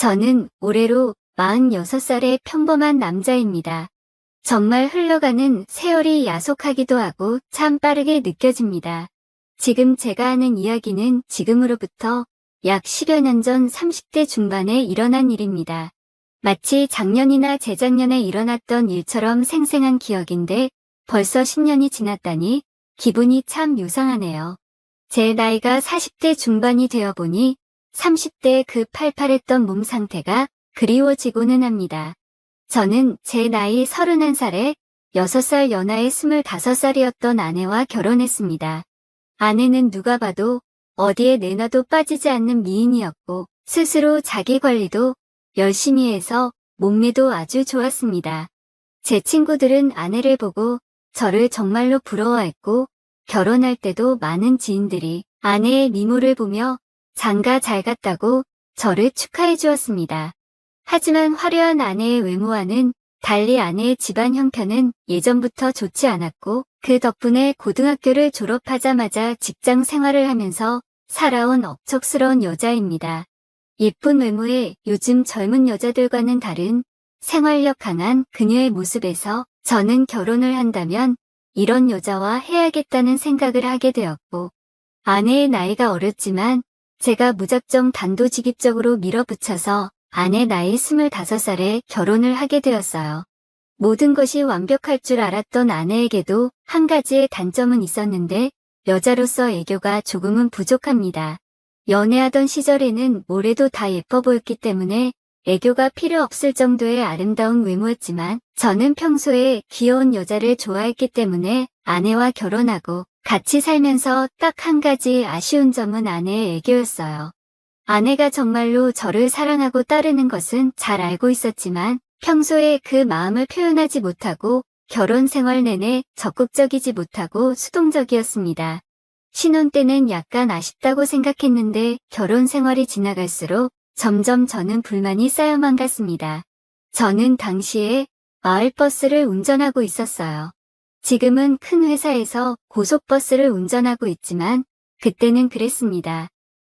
저는 올해로 46살의 평범한 남자입니다. 정말 흘러가는 세월이 야속하기도 하고 참 빠르게 느껴집니다. 지금 제가 하는 이야기는 지금으로부터 약 10여 년 전 30대 중반에 일어난 일입니다. 마치 작년이나 재작년에 일어났던 일처럼 생생한 기억인데 벌써 10년이 지났다니 기분이 참 요상하네요. 제 나이가 40대 중반이 되어 보니 30대의 그 팔팔했던 몸 상태가 그리워지고는 합니다. 저는 제 나이 31살에 6살 연하의 25살이었던 아내와 결혼했습니다. 아내는 누가 봐도 어디에 내놔도 빠지지 않는 미인이었고 스스로 자기 관리도 열심히 해서 몸매도 아주 좋았습니다. 제 친구들은 아내를 보고 저를 정말로 부러워했고 결혼할 때도 많은 지인들이 아내의 미모를 보며 장가 잘 갔다고 저를 축하해 주었습니다. 하지만 화려한 아내의 외모와는 달리 아내의 집안 형편은 예전부터 좋지 않았고 그 덕분에 고등학교를 졸업하자마자 직장 생활을 하면서 살아온 억척스러운 여자입니다. 예쁜 외모에 요즘 젊은 여자들과는 다른 생활력 강한 그녀의 모습에서 저는 결혼을 한다면 이런 여자와 해야겠다는 생각을 하게 되었고 아내의 나이가 어렸지만 제가 무작정 단도직입적으로 밀어붙여서 아내 나이 25살에 결혼을 하게 되었어요. 모든 것이 완벽할 줄 알았던 아내에게도 한 가지의 단점은 있었는데 여자로서 애교가 조금은 부족합니다. 연애하던 시절에는 뭐래도 다 예뻐 보였기 때문에 애교가 필요 없을 정도의 아름다운 외모였지만 저는 평소에 귀여운 여자를 좋아했기 때문에 아내와 결혼하고 같이 살면서 딱 한 가지 아쉬운 점은 아내의 애교였어요. 아내가 정말로 저를 사랑하고 따르는 것은 잘 알고 있었지만 평소에 그 마음을 표현하지 못하고 결혼 생활 내내 적극적이지 못하고 수동적이었습니다. 신혼 때는 약간 아쉽다고 생각했는데 결혼 생활이 지나갈수록 점점 저는 불만이 쌓여만 갔습니다. 저는 당시에 마을버스를 운전하고 있었어요. 지금은 큰 회사에서 고속버스를 운전하고 있지만 그때는 그랬습니다.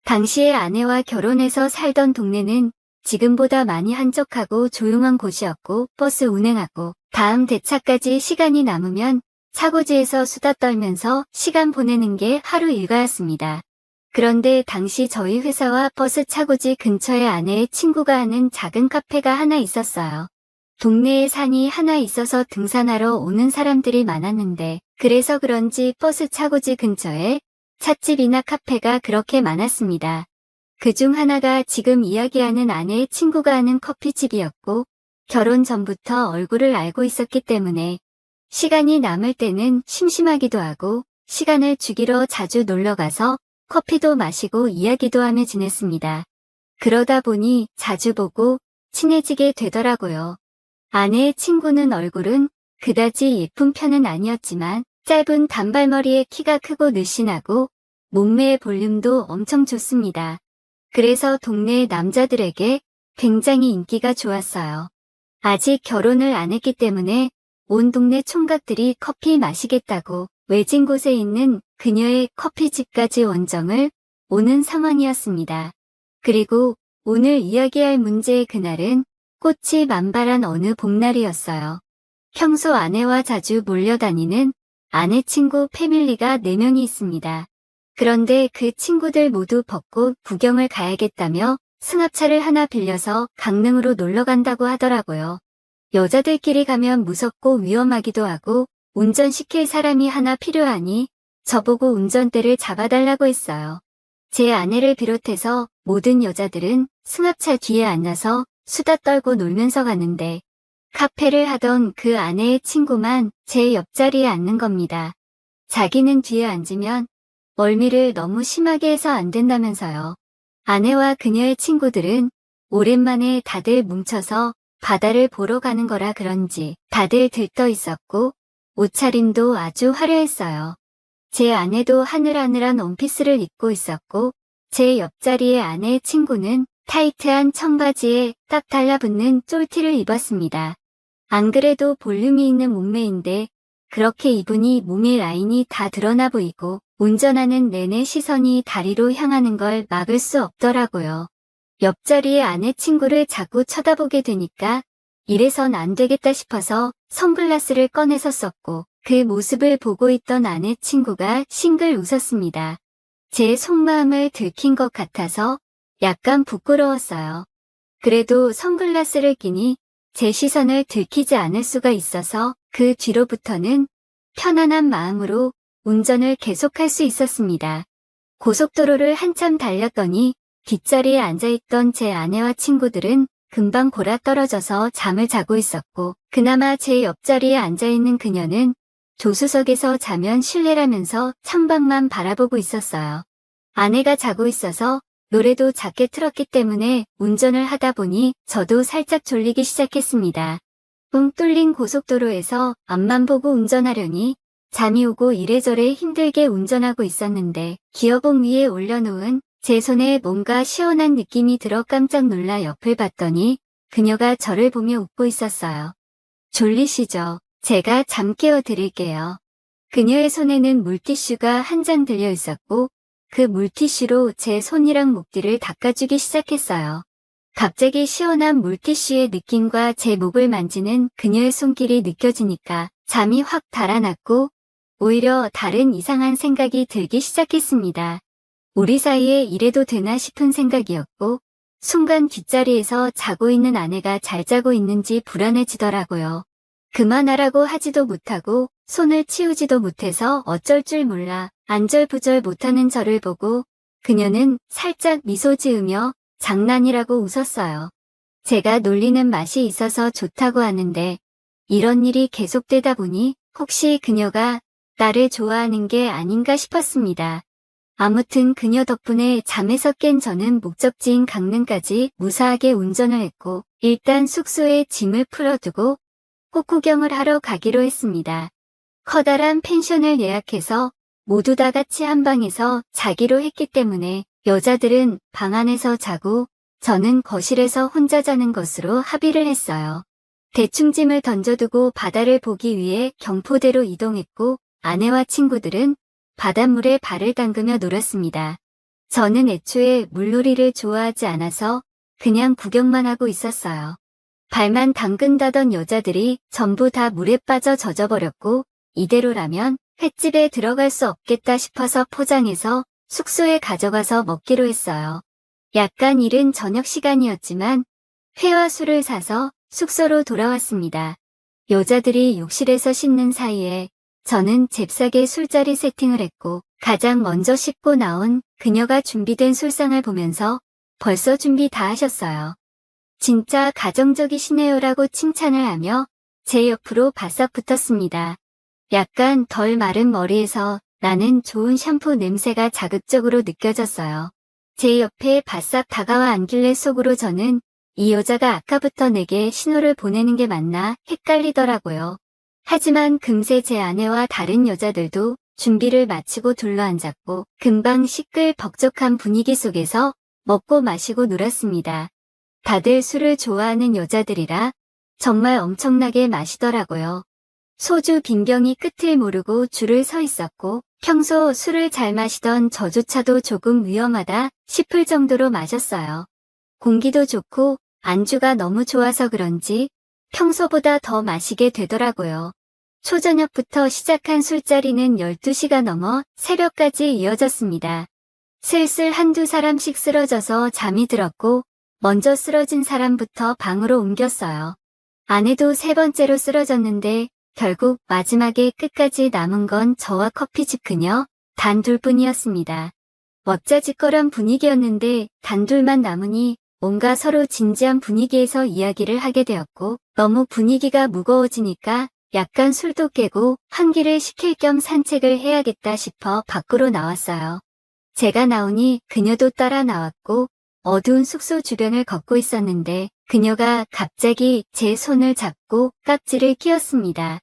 당시에 아내와 결혼해서 살던 동네는 지금보다 많이 한적하고 조용한 곳이었고 버스 운행하고 다음 대차까지 시간이 남으면 차고지에서 수다 떨면서 시간 보내는 게 하루 일과였습니다. 그런데 당시 저희 회사와 버스 차고지 근처에 아내의 친구가 하는 작은 카페가 하나 있었어요. 동네에 산이 하나 있어서 등산하러 오는 사람들이 많았는데 그래서 그런지 버스 차고지 근처에 찻집이나 카페가 그렇게 많았습니다. 그중 하나가 지금 이야기하는 아내의 친구가 하는 커피집이었고 결혼 전부터 얼굴을 알고 있었기 때문에 시간이 남을 때는 심심하기도 하고 시간을 죽이러 자주 놀러가서 커피도 마시고 이야기도 하며 지냈습니다. 그러다 보니 자주 보고 친해지게 되더라고요. 아내의 친구는 얼굴은 그다지 예쁜 편은 아니었지만 짧은 단발머리에 키가 크고 늘씬하고 몸매의 볼륨도 엄청 좋습니다. 그래서 동네 남자들에게 굉장히 인기가 좋았어요. 아직 결혼을 안 했기 때문에 온 동네 총각들이 커피 마시겠다고 외진 곳에 있는 그녀의 커피집까지 원정을 오는 상황이었습니다. 그리고 오늘 이야기할 문제의 그날은 꽃이 만발한 어느 봄날이었어요. 평소 아내와 자주 몰려다니는 아내 친구 패밀리가 4명이 있습니다. 그런데 그 친구들 모두 벚꽃 구경을 가야겠다며 승합차를 하나 빌려서 강릉으로 놀러 간다고 하더라고요. 여자들끼리 가면 무섭고 위험하기도 하고 운전시킬 사람이 하나 필요하니 저보고 운전대를 잡아달라고 했어요. 제 아내를 비롯해서 모든 여자들은 승합차 뒤에 앉아서 수다 떨고 놀면서 가는데 카페를 하던 그 아내의 친구만 제 옆자리에 앉는 겁니다. 자기는 뒤에 앉으면 멀미를 너무 심하게 해서 안 된다면서요. 아내와 그녀의 친구들은 오랜만에 다들 뭉쳐서 바다를 보러 가는 거라 그런지 다들 들떠 있었고 옷차림도 아주 화려했어요. 제 아내도 하늘하늘한 원피스를 입고 있었고 제 옆자리의 아내의 친구는 타이트한 청바지에 딱 달라붙는 쫄티를 입었습니다. 안 그래도 볼륨이 있는 몸매인데 그렇게 입으니 몸의 라인이 다 드러나 보이고 운전하는 내내 시선이 다리로 향하는 걸 막을 수 없더라고요. 옆자리의 아내 친구를 자꾸 쳐다보게 되니까 이래선 안 되겠다 싶어서 선글라스를 꺼내서 썼고 그 모습을 보고 있던 아내 친구가 싱글 웃었습니다. 제 속마음을 들킨 것 같아서 약간 부끄러웠어요. 그래도 선글라스를 끼니 제 시선을 들키지 않을 수가 있어서 그 뒤로부터는 편안한 마음으로 운전을 계속할 수 있었습니다. 고속도로를 한참 달렸더니 뒷자리에 앉아있던 제 아내와 친구들은 금방 골아떨어져서 잠을 자고 있었고 그나마 제 옆자리에 앉아있는 그녀는 조수석에서 자면 실례라면서 창밖만 바라보고 있었어요. 아내가 자고 있어서 노래도 작게 틀었기 때문에 운전을 하다 보니 저도 살짝 졸리기 시작했습니다. 붕 뚫린 고속도로에서 앞만 보고 운전하려니 잠이 오고 이래저래 힘들게 운전하고 있었는데 기어봉 위에 올려놓은 제 손에 뭔가 시원한 느낌이 들어 깜짝 놀라 옆을 봤더니 그녀가 저를 보며 웃고 있었어요. 졸리시죠? 제가 잠 깨워 드릴게요. 그녀의 손에는 물티슈가 한 장 들려 있었고 그 물티슈로 제 손이랑 목 뒤를 닦아주기 시작했어요. 갑자기 시원한 물티슈의 느낌과 제 목을 만지는 그녀의 손길이 느껴지니까 잠이 확 달아났고 오히려 다른 이상한 생각이 들기 시작했습니다. 우리 사이에 이래도 되나 싶은 생각이었고 순간 뒷자리에서 자고 있는 아내가 잘 자고 있는지 불안해지더라고요. 그만하라고 하지도 못하고 손을 치우지도 못해서 어쩔 줄 몰라 안절부절 못하는 저를 보고 그녀는 살짝 미소 지으며 장난이라고 웃었어요. 제가 놀리는 맛이 있어서 좋다고 하는데 이런 일이 계속되다 보니 혹시 그녀가 나를 좋아하는 게 아닌가 싶었습니다. 아무튼 그녀 덕분에 잠에서 깬 저는 목적지인 강릉까지 무사하게 운전을 했고 일단 숙소에 짐을 풀어두고 꽃구경을 하러 가기로 했습니다. 커다란 펜션을 예약해서 모두 다 같이 한 방에서 자기로 했기 때문에 여자들은 방 안에서 자고 저는 거실에서 혼자 자는 것으로 합의를 했어요. 대충 짐을 던져두고 바다를 보기 위해 경포대로 이동했고 아내와 친구들은 바닷물에 발을 담그며 놀았습니다. 저는 애초에 물놀이를 좋아하지 않아서 그냥 구경만 하고 있었어요. 발만 담근다던 여자들이 전부 다 물에 빠져 젖어버렸고 이대로라면 횟집에 들어갈 수 없겠다 싶어서 포장해서 숙소에 가져가서 먹기로 했어요. 약간 이른 저녁 시간이었지만 회와 술을 사서 숙소로 돌아왔습니다. 여자들이 욕실에서 씻는 사이에 저는 잽싸게 술자리 세팅을 했고 가장 먼저 씻고 나온 그녀가 준비된 술상을 보면서 벌써 준비 다 하셨어요. 진짜 가정적이시네요라고 칭찬을 하며 제 옆으로 바싹 붙었습니다. 약간 덜 마른 머리에서 나는 좋은 샴푸 냄새가 자극적으로 느껴졌어요. 제 옆에 바싹 다가와 앉길래 속으로 저는 이 여자가 아까부터 내게 신호를 보내는 게 맞나 헷갈리더라고요. 하지만 금세 제 아내와 다른 여자들도 준비를 마치고 둘러앉았고 금방 시끌벅적한 분위기 속에서 먹고 마시고 놀았습니다. 다들 술을 좋아하는 여자들이라 정말 엄청나게 마시더라고요. 소주 빈병이 끝을 모르고 줄을 서 있었고 평소 술을 잘 마시던 저조차도 조금 위험하다 싶을 정도로 마셨어요. 공기도 좋고 안주가 너무 좋아서 그런지 평소보다 더 마시게 되더라고요. 초저녁부터 시작한 술자리는 12시가 넘어 새벽까지 이어졌습니다. 슬슬 한두 사람씩 쓰러져서 잠이 들었고 먼저 쓰러진 사람부터 방으로 옮겼어요. 아내도 세 번째로 쓰러졌는데 결국 마지막에 끝까지 남은 건 저와 커피집 그녀 단 둘뿐이었습니다. 멋자지껄한 분위기였는데 단 둘만 남으니 뭔가 서로 진지한 분위기에서 이야기를 하게 되었고 너무 분위기가 무거워지니까 약간 술도 깨고 환기를 시킬 겸 산책을 해야겠다 싶어 밖으로 나왔어요. 제가 나오니 그녀도 따라 나왔고 어두운 숙소 주변을 걷고 있었는데 그녀가 갑자기 제 손을 잡고 깍지를 끼웠습니다.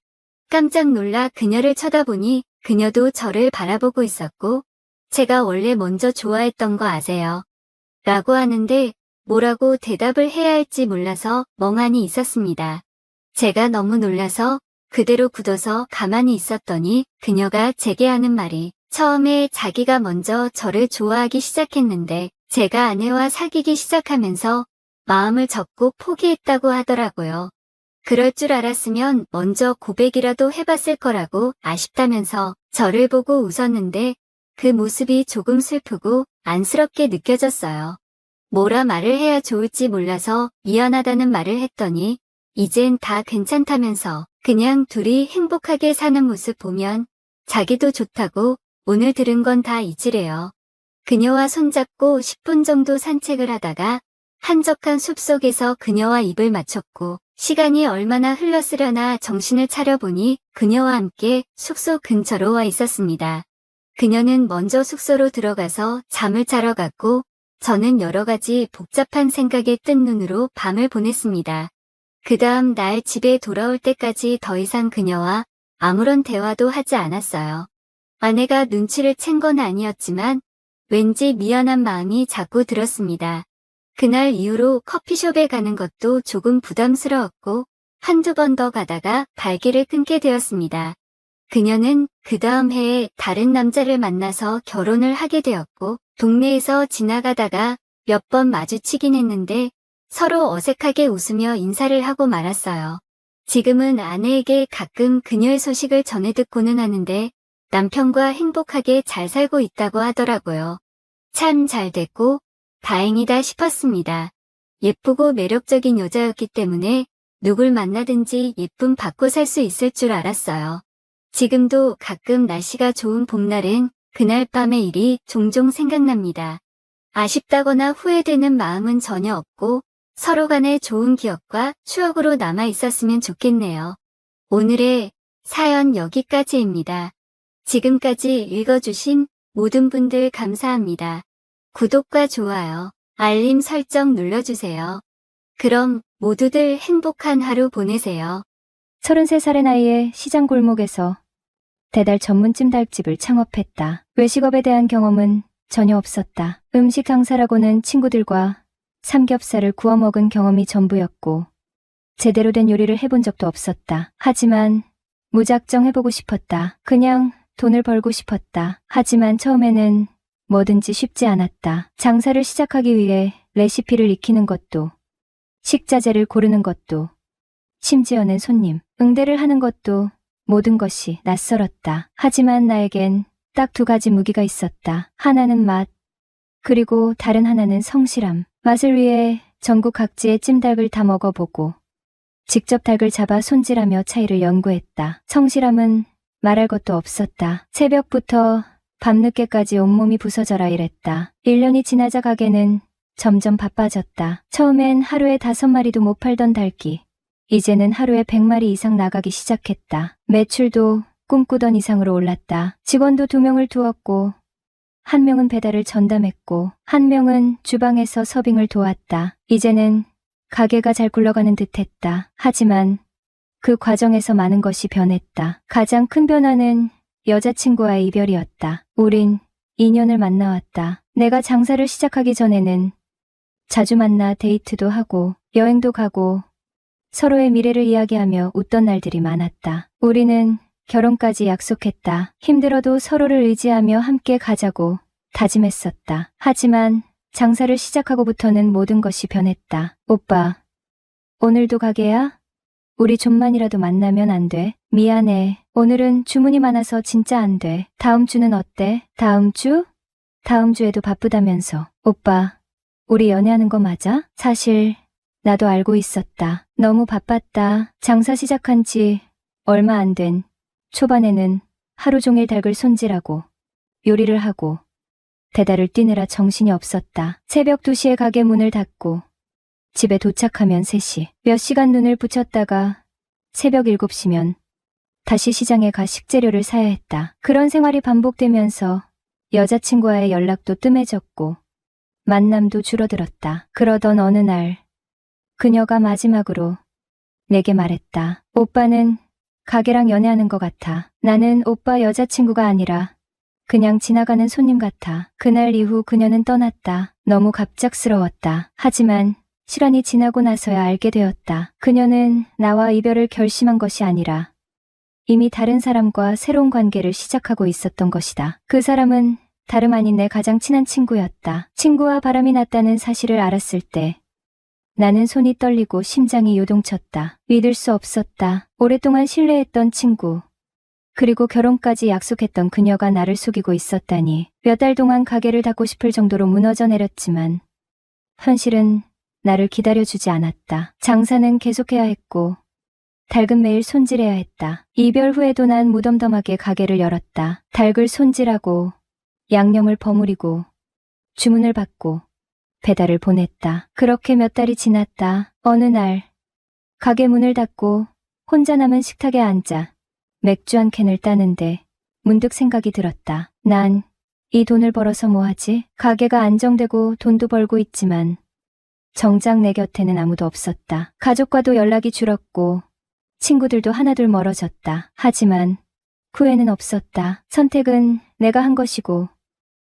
깜짝 놀라 그녀를 쳐다보니 그녀도 저를 바라보고 있었고 제가 원래 먼저 좋아했던 거 아세요? 라고 하는데 뭐라고 대답을 해야 할지 몰라서 멍하니 있었습니다. 제가 너무 놀라서 그대로 굳어서 가만히 있었더니 그녀가 제게 하는 말이 처음에 자기가 먼저 저를 좋아하기 시작했는데 제가 아내와 사귀기 시작하면서 마음을 접고 포기했다고 하더라고요. 그럴 줄 알았으면 먼저 고백이라도 해봤을 거라고 아쉽다면서 저를 보고 웃었는데 그 모습이 조금 슬프고 안쓰럽게 느껴졌어요. 뭐라 말을 해야 좋을지 몰라서 미안하다는 말을 했더니 이젠 다 괜찮다면서 그냥 둘이 행복하게 사는 모습 보면 자기도 좋다고 오늘 들은 건 다 잊으래요. 그녀와 손잡고 10분 정도 산책을 하다가 한적한 숲속에서 그녀와 입을 맞췄고 시간이 얼마나 흘렀으려나 정신을 차려보니 그녀와 함께 숙소 근처로 와 있었습니다. 그녀는 먼저 숙소로 들어가서 잠을 자러 갔고 저는 여러 가지 복잡한 생각에 뜬 눈으로 밤을 보냈습니다. 그 다음 날 집에 돌아올 때까지 더 이상 그녀와 아무런 대화도 하지 않았어요. 아내가 눈치를 챈 건 아니었지만 왠지 미안한 마음이 자꾸 들었습니다. 그날 이후로 커피숍에 가는 것도 조금 부담스러웠고 한두 번 더 가다가 발길을 끊게 되었습니다. 그녀는 그 다음 해에 다른 남자를 만나서 결혼을 하게 되었고 동네에서 지나가다가 몇 번 마주치긴 했는데 서로 어색하게 웃으며 인사를 하고 말았어요. 지금은 아내에게 가끔 그녀의 소식을 전해 듣고는 하는데 남편과 행복하게 잘 살고 있다고 하더라고요. 참 잘 됐고 다행이다 싶었습니다. 예쁘고 매력적인 여자였기 때문에 누굴 만나든지 예쁨 받고 살 수 있을 줄 알았어요. 지금도 가끔 날씨가 좋은 봄날엔 그날 밤의 일이 종종 생각납니다. 아쉽다거나 후회되는 마음은 전혀 없고 서로 간의 좋은 기억과 추억으로 남아 있었으면 좋겠네요. 오늘의 사연 여기까지입니다. 지금까지 읽어주신 모든 분들 감사합니다. 구독과 좋아요, 알림 설정 눌러주세요. 그럼 모두들 행복한 하루 보내세요. 33살의 나이에 시장 골목에서 배달 전문 찜닭집을 창업했다. 외식업에 대한 경험은 전혀 없었다. 음식 강사라고는 친구들과 삼겹살을 구워 먹은 경험이 전부였고 제대로 된 요리를 해본 적도 없었다. 하지만 무작정 해보고 싶었다. 그냥 돈을 벌고 싶었다. 하지만 처음에는 뭐든지 쉽지 않았다. 장사를 시작하기 위해 레시피를 익히는 것도, 식자재를 고르는 것도, 심지어는 손님 응대를 하는 것도 모든 것이 낯설었다. 하지만 나에겐 딱 두 가지 무기가 있었다. 하나는 맛, 그리고 다른 하나는 성실함. 맛을 위해 전국 각지의 찜닭을 다 먹어보고 직접 닭을 잡아 손질하며 차이를 연구했다. 성실함은 말할 것도 없었다. 새벽부터 밤늦게까지 온몸이 부서져라 일했다. 1년이 지나자 가게는 점점 바빠졌다. 처음엔 하루에 5마리도 못 팔던 닭이 이제는 하루에 100마리 이상 나가기 시작했다. 매출도 꿈꾸던 이상으로 올랐다. 직원도 2명을 두었고 1명은 배달을 전담했고 1명은 주방에서 서빙을 도왔다. 이제는 가게가 잘 굴러가는 듯했다. 하지만 그 과정에서 많은 것이 변했다. 가장 큰 변화는 여자친구와의 이별이었다. 우린 2년을 만나왔다. 내가 장사를 시작하기 전에는 자주 만나 데이트도 하고 여행도 가고 서로의 미래를 이야기하며 웃던 날들이 많았다. 우리는 결혼까지 약속했다. 힘들어도 서로를 의지하며 함께 가자고 다짐했었다. 하지만 장사를 시작하고부터는 모든 것이 변했다. 오빠, 오늘도 가게야? 우리 좀만이라도 만나면 안 돼? 미안해. 오늘은 주문이 많아서 진짜 안 돼. 다음 주는 어때? 다음 주? 다음 주에도 바쁘다면서. 오빠, 우리 연애하는 거 맞아? 사실 나도 알고 있었다. 너무 바빴다. 장사 시작한 지 얼마 안 된 초반에는 하루 종일 닭을 손질하고 요리를 하고 배달을 뛰느라 정신이 없었다. 새벽 2시에 가게 문을 닫고 집에 도착하면 3시. 몇 시간 눈을 붙였다가 새벽 7시면 다시 시장에 가 식재료를 사야 했다. 그런 생활이 반복되면서 여자친구와의 연락도 뜸해졌고 만남도 줄어들었다. 그러던 어느 날 그녀가 마지막으로 내게 말했다. 오빠는 가게랑 연애하는 것 같아. 나는 오빠 여자친구가 아니라 그냥 지나가는 손님 같아. 그날 이후 그녀는 떠났다. 너무 갑작스러웠다. 하지만 시간이 지나고 나서야 알게 되었다. 그녀는 나와 이별을 결심한 것이 아니라 이미 다른 사람과 새로운 관계를 시작하고 있었던 것이다. 그 사람은 다름 아닌 내 가장 친한 친구였다. 친구와 바람이 났다는 사실을 알았을 때 나는 손이 떨리고 심장이 요동쳤다. 믿을 수 없었다. 오랫동안 신뢰했던 친구. 그리고 결혼까지 약속했던 그녀가 나를 속이고 있었다니. 몇 달 동안 가게를 닫고 싶을 정도로 무너져 내렸지만 현실은 나를 기다려주지 않았다. 장사는 계속해야 했고 닭은 매일 손질해야 했다. 이별 후에도 난 무덤덤하게 가게를 열었다. 닭을 손질하고 양념을 버무리고 주문을 받고 배달을 보냈다. 그렇게 몇 달이 지났다. 어느 날 가게 문을 닫고 혼자 남은 식탁에 앉아 맥주 한 캔을 따는데 문득 생각이 들었다. 난 이 돈을 벌어서 뭐 하지? 가게가 안정되고 돈도 벌고 있지만 정작 내 곁에는 아무도 없었다. 가족과도 연락이 줄었고 친구들도 하나둘 멀어졌다. 하지만 후회는 없었다. 선택은 내가 한 것이고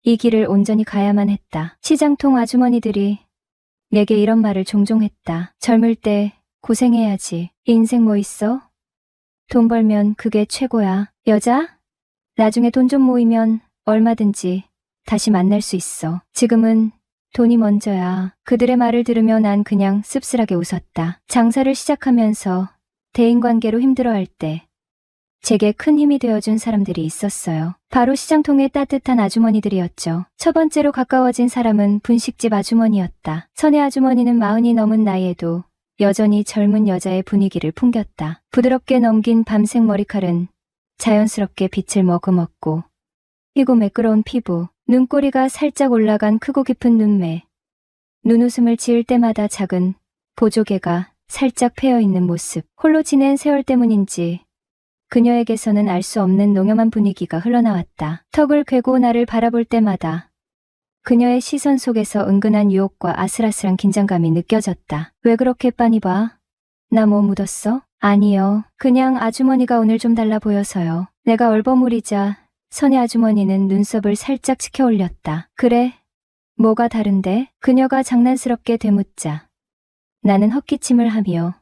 이 길을 온전히 가야만 했다. 시장통 아주머니들이 내게 이런 말을 종종 했다. 젊을 때 고생해야지. 인생 뭐 있어? 돈 벌면 그게 최고야. 여자? 나중에 돈 좀 모이면 얼마든지 다시 만날 수 있어. 지금은 돈이 먼저야. 그들의 말을 들으며 난 그냥 씁쓸하게 웃었다. 장사를 시작하면서 대인관계로 힘들어할 때 제게 큰 힘이 되어준 사람들이 있었어요. 바로 시장통의 따뜻한 아주머니들이었죠. 첫 번째로 가까워진 사람은 분식집 아주머니였다. 선의 아주머니는 40이 넘은 나이에도 여전히 젊은 여자의 분위기를 풍겼다. 부드럽게 넘긴 밤색 머리칼은 자연스럽게 빛을 머금었고 희고 매끄러운 피부, 눈꼬리가 살짝 올라간 크고 깊은 눈매, 눈웃음을 지을 때마다 작은 보조개가 살짝 패여있는 모습, 홀로 지낸 세월 때문인지 그녀에게서는 알 수 없는 농염한 분위기가 흘러나왔다. 턱을 괴고 나를 바라볼 때마다 그녀의 시선 속에서 은근한 유혹과 아슬아슬한 긴장감이 느껴졌다. 왜 그렇게 빤히 봐? 나 뭐 묻었어? 아니요. 그냥 아주머니가 오늘 좀 달라 보여서요. 내가 얼버무리자 선의 아주머니는 눈썹을 살짝 치켜 올렸다. 그래? 뭐가 다른데? 그녀가 장난스럽게 되묻자 나는 헛기침을 하며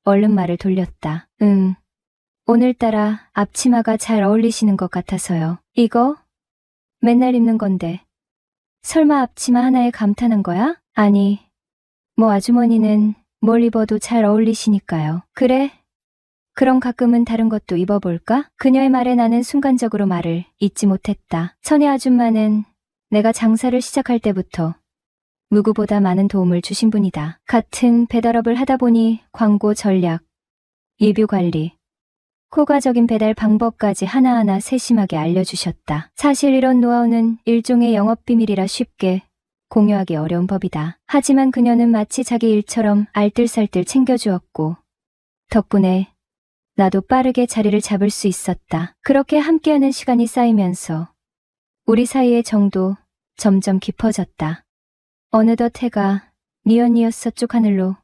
얼른 말을 돌렸다. 오늘따라 앞치마가 잘 어울리시는 것 같아서요. 이거? 맨날 입는 건데. 설마 앞치마 하나에 감탄한 거야? 아니, 뭐 아주머니는 뭘 입어도 잘 어울리시니까요. 그래? 그럼 가끔은 다른 것도 입어볼까? 그녀의 말에 나는 순간적으로 말을 잇지 못했다. 선의 아줌마는 내가 장사를 시작할 때부터 누구보다 많은 도움을 주신 분이다. 같은 배달업을 하다 보니 광고 전략, 리뷰 관리, 효과적인 배달 방법까지 하나하나 세심하게 알려주셨다. 사실 이런 노하우는 일종의 영업비밀이라 쉽게 공유하기 어려운 법이다. 하지만 그녀는 마치 자기 일처럼 알뜰살뜰 챙겨주었고 덕분에 나도 빠르게 자리를 잡을 수 있었다. 그렇게 함께하는 시간이 쌓이면서 우리 사이의 정도 점점 깊어졌다. 어느덧 해가 뉘엿뉘엿 서쪽 하늘로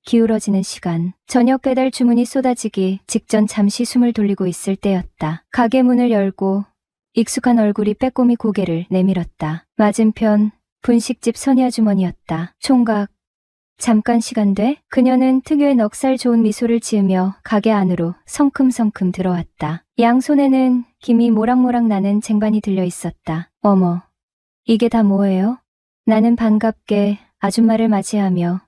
기울어지는 시간, 저녁 배달 주문이 쏟아지기 직전 잠시 숨을 돌리고 있을 때였다. 가게 문을 열고 익숙한 얼굴이 빼꼼히 고개를 내밀었다. 맞은편 분식집 선희 아주머니였다. 총각, 잠깐 시간 돼? 그녀는 특유의 넉살 좋은 미소를 지으며 가게 안으로 성큼성큼 들어왔다. 양손에는 김이 모락모락 나는 쟁반이 들려 있었다. 어머, 이게 다 뭐예요? 나는 반갑게 아줌마를 맞이하며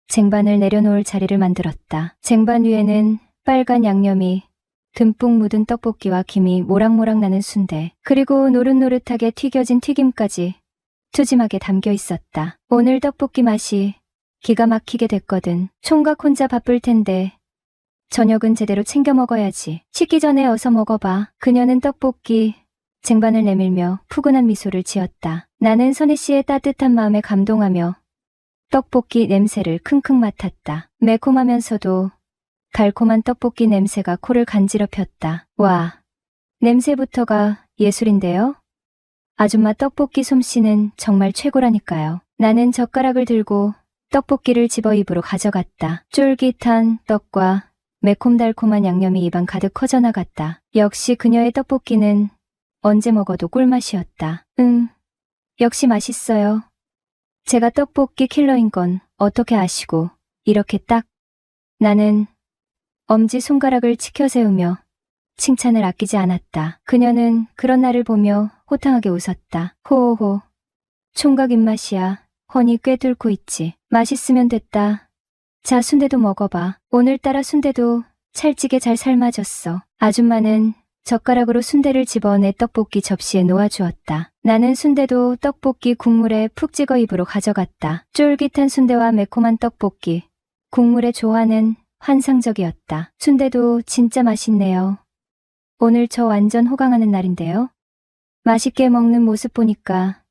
쟁반을 내려놓을 자리를 만들었다. 쟁반 위에는 빨간 양념이 듬뿍 묻은 떡볶이와 김이 모락모락 나는 순대, 그리고 노릇노릇하게 튀겨진 튀김까지 푸짐하게 담겨 있었다. 오늘 떡볶이 맛이 기가 막히게 됐거든. 총각 혼자 바쁠 텐데 저녁은 제대로 챙겨 먹어야지. 식기 전에 어서 먹어봐. 그녀는 떡볶이 쟁반을 내밀며 푸근한 미소를 지었다. 나는 선희 씨의 따뜻한 마음에 감동하며 떡볶이 냄새를 킁킁 맡았다. 매콤하면서도 달콤한 떡볶이 냄새가 코를 간지럽혔다. 와, 냄새부터가 예술인데요? 아줌마 떡볶이 솜씨는 정말 최고라니까요. 나는 젓가락을 들고 떡볶이를 집어 입으로 가져갔다. 쫄깃한 떡과 매콤달콤한 양념이 입안 가득 퍼져나갔다. 역시 그녀의 떡볶이는 언제 먹어도 꿀맛이었다. 역시 맛있어요. 제가 떡볶이 킬러인 건 어떻게 아시고 이렇게 딱. 나는 엄지손가락을 치켜 세우며 칭찬을 아끼지 않았다. 그녀는 그런 나를 보며 호탕하게 웃었다. 호호호. 총각 입맛이야. 허니 꽤 뚫고 있지. 맛있으면 됐다. 자, 순대도 먹어봐. 오늘따라 순대도 찰지게 잘 삶아졌어. 아줌마는 젓가락으로 순대를 집어내 떡볶이 접시에 놓아주었다. 나는 순대도 떡볶이 국물에 푹 찍어 입으로 가져갔다. 쫄깃한 순대와 매콤한 떡볶이. 국물의 조화는 환상적이었다. 순대도 진짜 맛있네요. 오늘 저 완전 호강하는 날인데요. 맛있게 먹는 모습 보니까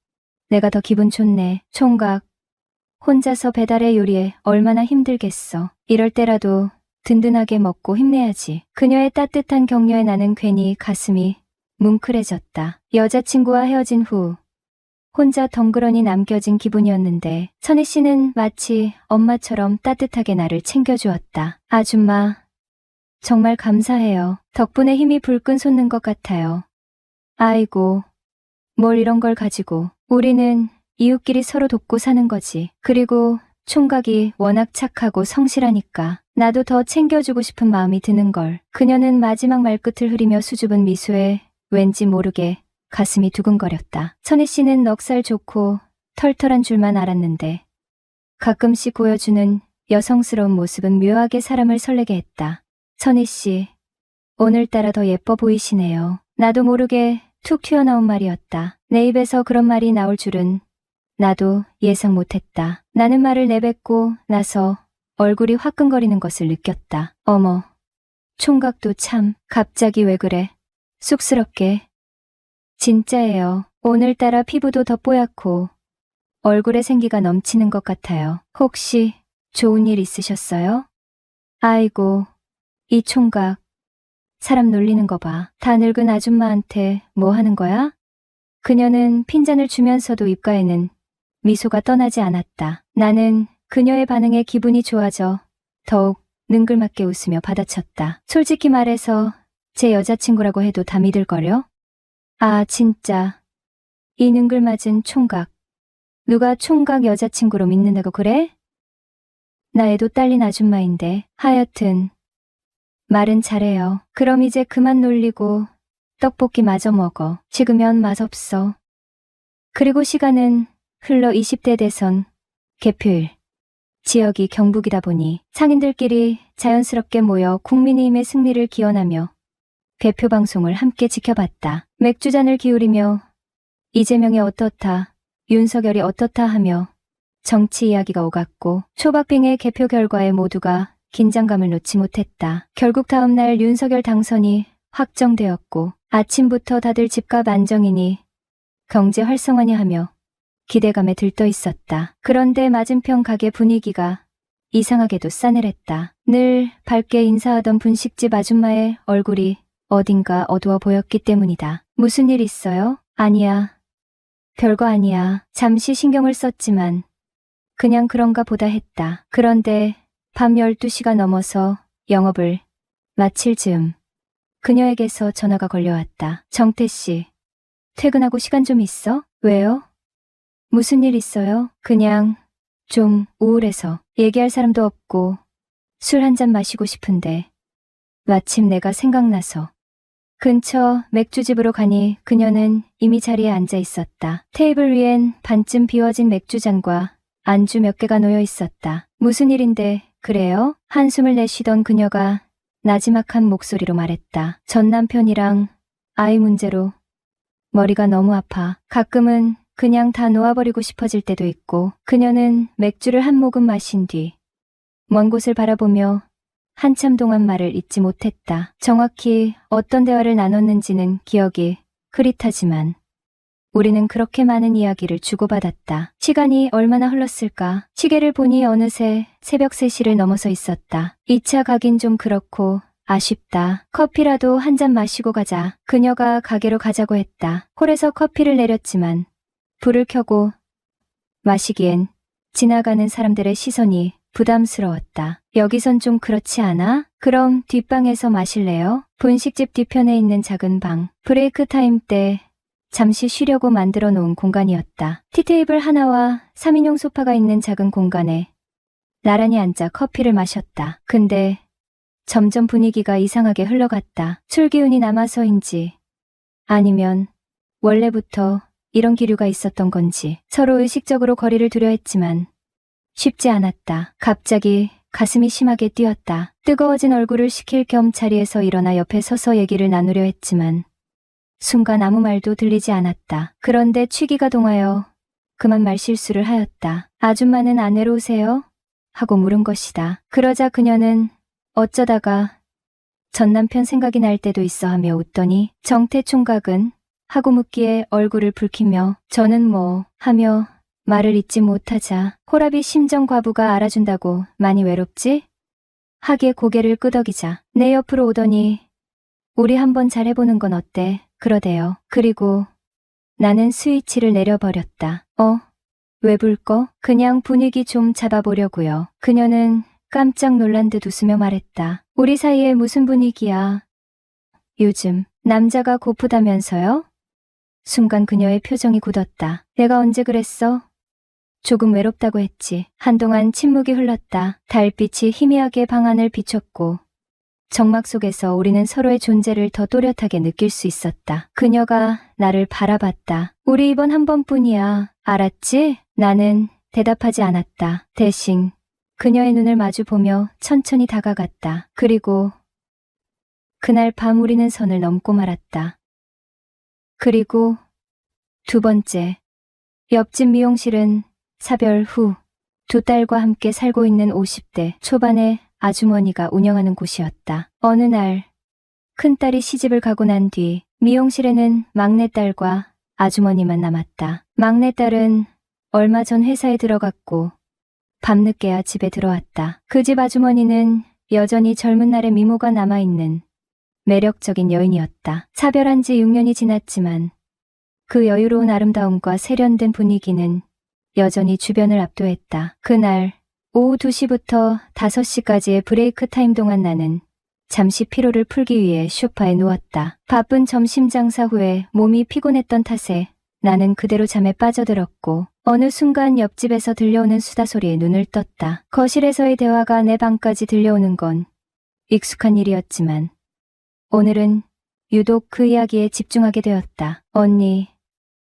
내가 더 기분 좋네. 총각. 혼자서 배달의 요리에 얼마나 힘들겠어. 이럴 때라도 든든하게 먹고 힘내야지. 그녀의 따뜻한 격려에 나는 괜히 가슴이 뭉클해졌다. 여자친구와 헤어진 후 혼자 덩그러니 남겨진 기분이었는데 선희 씨는 마치 엄마처럼 따뜻하게 나를 챙겨주었다. 아줌마, 정말 감사해요. 덕분에 힘이 불끈 솟는 것 같아요. 아이고, 뭘 이런 걸 가지고. 우리는 이웃끼리 서로 돕고 사는 거지. 그리고 총각이 워낙 착하고 성실하니까 나도 더 챙겨주고 싶은 마음이 드는걸. 그녀는 마지막 말끝을 흐리며 수줍은 미소에 왠지 모르게 가슴이 두근거렸다. 선희 씨는 넉살 좋고 털털한 줄만 알았는데 가끔씩 보여주는 여성스러운 모습은 묘하게 사람을 설레게 했다. 선희 씨, 오늘따라 더 예뻐 보이시네요. 나도 모르게 툭 튀어나온 말이었다. 내 입에서 그런 말이 나올 줄은 나도 예상 못했다. 나는 말을 내뱉고 나서 얼굴이 화끈거리는 것을 느꼈다. 어머, 총각도 참, 갑자기 왜 그래? 쑥스럽게. 진짜예요. 오늘따라 피부도 더 뽀얗고 얼굴에 생기가 넘치는 것 같아요. 혹시 좋은 일 있으셨어요? 아이고, 이 총각. 사람 놀리는 거 봐. 다 늙은 아줌마한테 뭐 하는 거야? 그녀는 핀잔을 주면서도 입가에는 미소가 떠나지 않았다. 나는 그녀의 반응에 기분이 좋아져 더욱 능글맞게 웃으며 받아쳤다. 솔직히 말해서 제 여자친구라고 해도 다 믿을걸요? 아, 진짜. 이 능글맞은 총각. 누가 총각 여자친구로 믿는다고 그래? 나 애도 딸린 아줌마인데. 하여튼 말은 잘해요. 그럼 이제 그만 놀리고 떡볶이 마저 먹어. 식으면 맛없어. 그리고 시간은 흘러 20대 대선 개표일. 지역이 경북이다 보니 상인들끼리 자연스럽게 모여 국민의힘의 승리를 기원하며 개표 방송을 함께 지켜봤다. 맥주잔을 기울이며 이재명이 어떻다, 윤석열이 어떻다 하며 정치 이야기가 오갔고 초박빙의 개표 결과에 모두가 긴장감을 놓지 못했다. 결국 다음 날 윤석열 당선이 확정되었고 아침부터 다들 집값 안정이니 경제 활성화니 하며 기대감에 들떠 있었다. 그런데 맞은편 가게 분위기가 이상하게도 싸늘했다. 늘 밝게 인사하던 분식집 아줌마의 얼굴이 어딘가 어두워 보였기 때문이다. 무슨 일 있어요? 아니야. 별거 아니야. 잠시 신경을 썼지만 그냥 그런가 보다 했다. 그런데 밤 12시가 넘어서 영업을 마칠 즈음 그녀에게서 전화가 걸려왔다. 정태 씨, 퇴근하고 시간 좀 있어? 왜요? 무슨 일 있어요? 그냥 좀 우울해서. 얘기할 사람도 없고 술 한 잔 마시고 싶은데 마침 내가 생각나서. 근처 맥주집으로 가니 그녀는 이미 자리에 앉아 있었다. 테이블 위엔 반쯤 비워진 맥주잔과 안주 몇 개가 놓여 있었다. 무슨 일인데 그래요? 한숨을 내쉬던 그녀가 나지막한 목소리로 말했다. 전 남편이랑 아이 문제로 머리가 너무 아파. 가끔은 그냥 다 놓아버리고 싶어질 때도 있고. 그녀는 맥주를 한 모금 마신 뒤 먼 곳을 바라보며 한참 동안 말을 잇지 못했다. 정확히 어떤 대화를 나눴는지는 기억이 흐릿하지만 우리는 그렇게 많은 이야기를 주고받았다. 시간이 얼마나 흘렀을까? 시계를 보니 어느새 새벽 3시를 넘어서 있었다. 2차 가긴 좀 그렇고 아쉽다. 커피라도 한 잔 마시고 가자. 그녀가 가게로 가자고 했다. 홀에서 커피를 내렸지만 불을 켜고 마시기엔 지나가는 사람들의 시선이 부담스러웠다. 여기선 좀 그렇지 않아? 그럼 뒷방에서 마실래요? 분식집 뒤편에 있는 작은 방. 브레이크 타임 때 잠시 쉬려고 만들어 놓은 공간이었다. 티테이블 하나와 3인용 소파가 있는 작은 공간에 나란히 앉아 커피를 마셨다. 근데 점점 분위기가 이상하게 흘러갔다. 술 기운이 남아서인지 아니면 원래부터 이런 기류가 있었던 건지 서로 의식적으로 거리를 두려 했지만 쉽지 않았다. 갑자기 가슴이 심하게 뛰었다. 뜨거워진 얼굴을 식힐 겸 자리에서 일어나 옆에 서서 얘기를 나누려 했지만 순간 아무 말도 들리지 않았다. 그런데 취기가 동하여 그만 말실수를 하였다. 아줌마는 안 외로우세요? 하고 물은 것이다. 그러자 그녀는 어쩌다가 전 남편 생각이 날 때도 있어 하며 웃더니 정태 총각은? 하고 묻기에 얼굴을 붉히며 저는 뭐 하며 말을 잇지 못하자 호라비 심정 과부가 알아준다고 많이 외롭지? 하기에 고개를 끄덕이자 내 옆으로 오더니 우리 한번 잘해보는 건 어때? 그러대요. 그리고 나는 스위치를 내려버렸다. 왜 불꺼? 그냥 분위기 좀 잡아보려고요. 그녀는 깜짝 놀란 듯 웃으며 말했다. 우리 사이에 무슨 분위기야? 요즘 남자가 고프다면서요? 순간 그녀의 표정이 굳었다. 내가 언제 그랬어? 조금 외롭다고 했지. 한동안 침묵이 흘렀다. 달빛이 희미하게 방 안을 비췄고 정막 속에서 우리는 서로의 존재를 더 또렷하게 느낄 수 있었다. 그녀가 나를 바라봤다. 우리 이번 한 번뿐이야. 알았지? 나는 대답하지 않았다. 대신 그녀의 눈을 마주 보며 천천히 다가갔다. 그리고 그날 밤 우리는 선을 넘고 말았다. 그리고 두 번째, 옆집 미용실은 사별 후 두 딸과 함께 살고 있는 50대 초반의 아주머니가 운영하는 곳이었다. 어느 날 큰딸이 시집을 가고 난 뒤 미용실에는 막내딸과 아주머니만 남았다. 막내딸은 얼마 전 회사에 들어갔고 밤늦게야 집에 들어왔다. 그 집 아주머니는 여전히 젊은 날의 미모가 남아있는 매력적인 여인이었다. 사별한 지 6년이 지났지만 그 여유로운 아름다움과 세련된 분위기는 여전히 주변을 압도했다. 그날 오후 2시부터 5시까지의 브레이크 타임 동안 나는 잠시 피로를 풀기 위해 소파에 누웠다. 바쁜 점심 장사 후에 몸이 피곤했던 탓에 나는 그대로 잠에 빠져들었고 어느 순간 옆집에서 들려오는 수다 소리에 눈을 떴다. 거실에서의 대화가 내 방까지 들려오는 건 익숙한 일이었지만 오늘은 유독 그 이야기에 집중하게 되었다. 언니,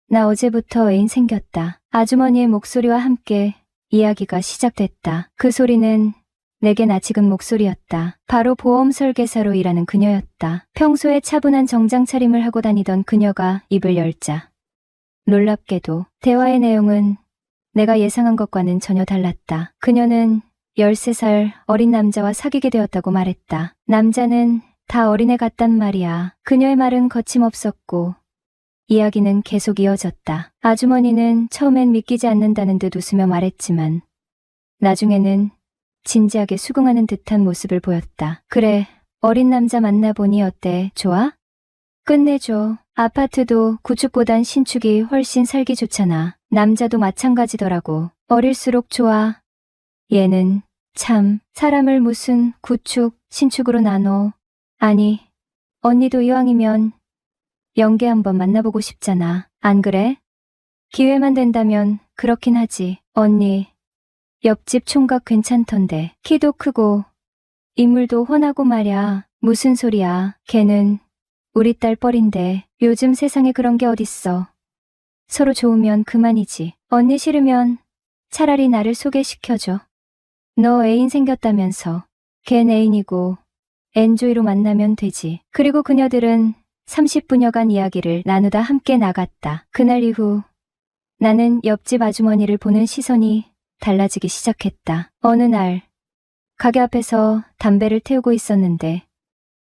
나 어제부터 애인 생겼다. 아주머니의 목소리와 함께 이야기가 시작됐다. 그 소리는 내겐 아직은 목소리였다. 바로 보험 설계사로 일하는 그녀였다. 평소에 차분한 정장 차림을 하고 다니던 그녀가 입을 열자 놀랍게도 대화의 내용은 내가 예상한 것과는 전혀 달랐다. 그녀는 13살 어린 남자와 사귀게 되었다고 말했다. 남자는 다 어린애 같단 말이야. 그녀의 말은 거침없었고 이야기는 계속 이어졌다. 아주머니는 처음엔 믿기지 않는다는 듯 웃으며 말했지만 나중에는 진지하게 수긍하는 듯한 모습을 보였다. 그래, 어린 남자 만나보니 어때? 좋아? 끝내줘. 아파트도 구축보단 신축이 훨씬 살기 좋잖아. 남자도 마찬가지더라고. 어릴수록 좋아. 얘는 참 사람을 무슨 구축, 신축으로 나눠. 아니, 언니도 이왕이면 영계 한번 만나보고 싶잖아. 안 그래? 기회만 된다면 그렇긴 하지. 언니, 옆집 총각 괜찮던데. 키도 크고 인물도 훤하고 말야. 무슨 소리야. 걔는 우리 딸 뻘인데 요즘 세상에 그런 게 어딨어. 서로 좋으면 그만이지. 언니 싫으면 차라리 나를 소개시켜줘. 너 애인 생겼다면서. 걘 애인이고 엔조이로 만나면 되지. 그리고 그녀들은 30분여간 이야기를 나누다 함께 나갔다. 그날 이후 나는 옆집 아주머니를 보는 시선이 달라지기 시작했다. 어느 날 가게 앞에서 담배를 태우고 있었는데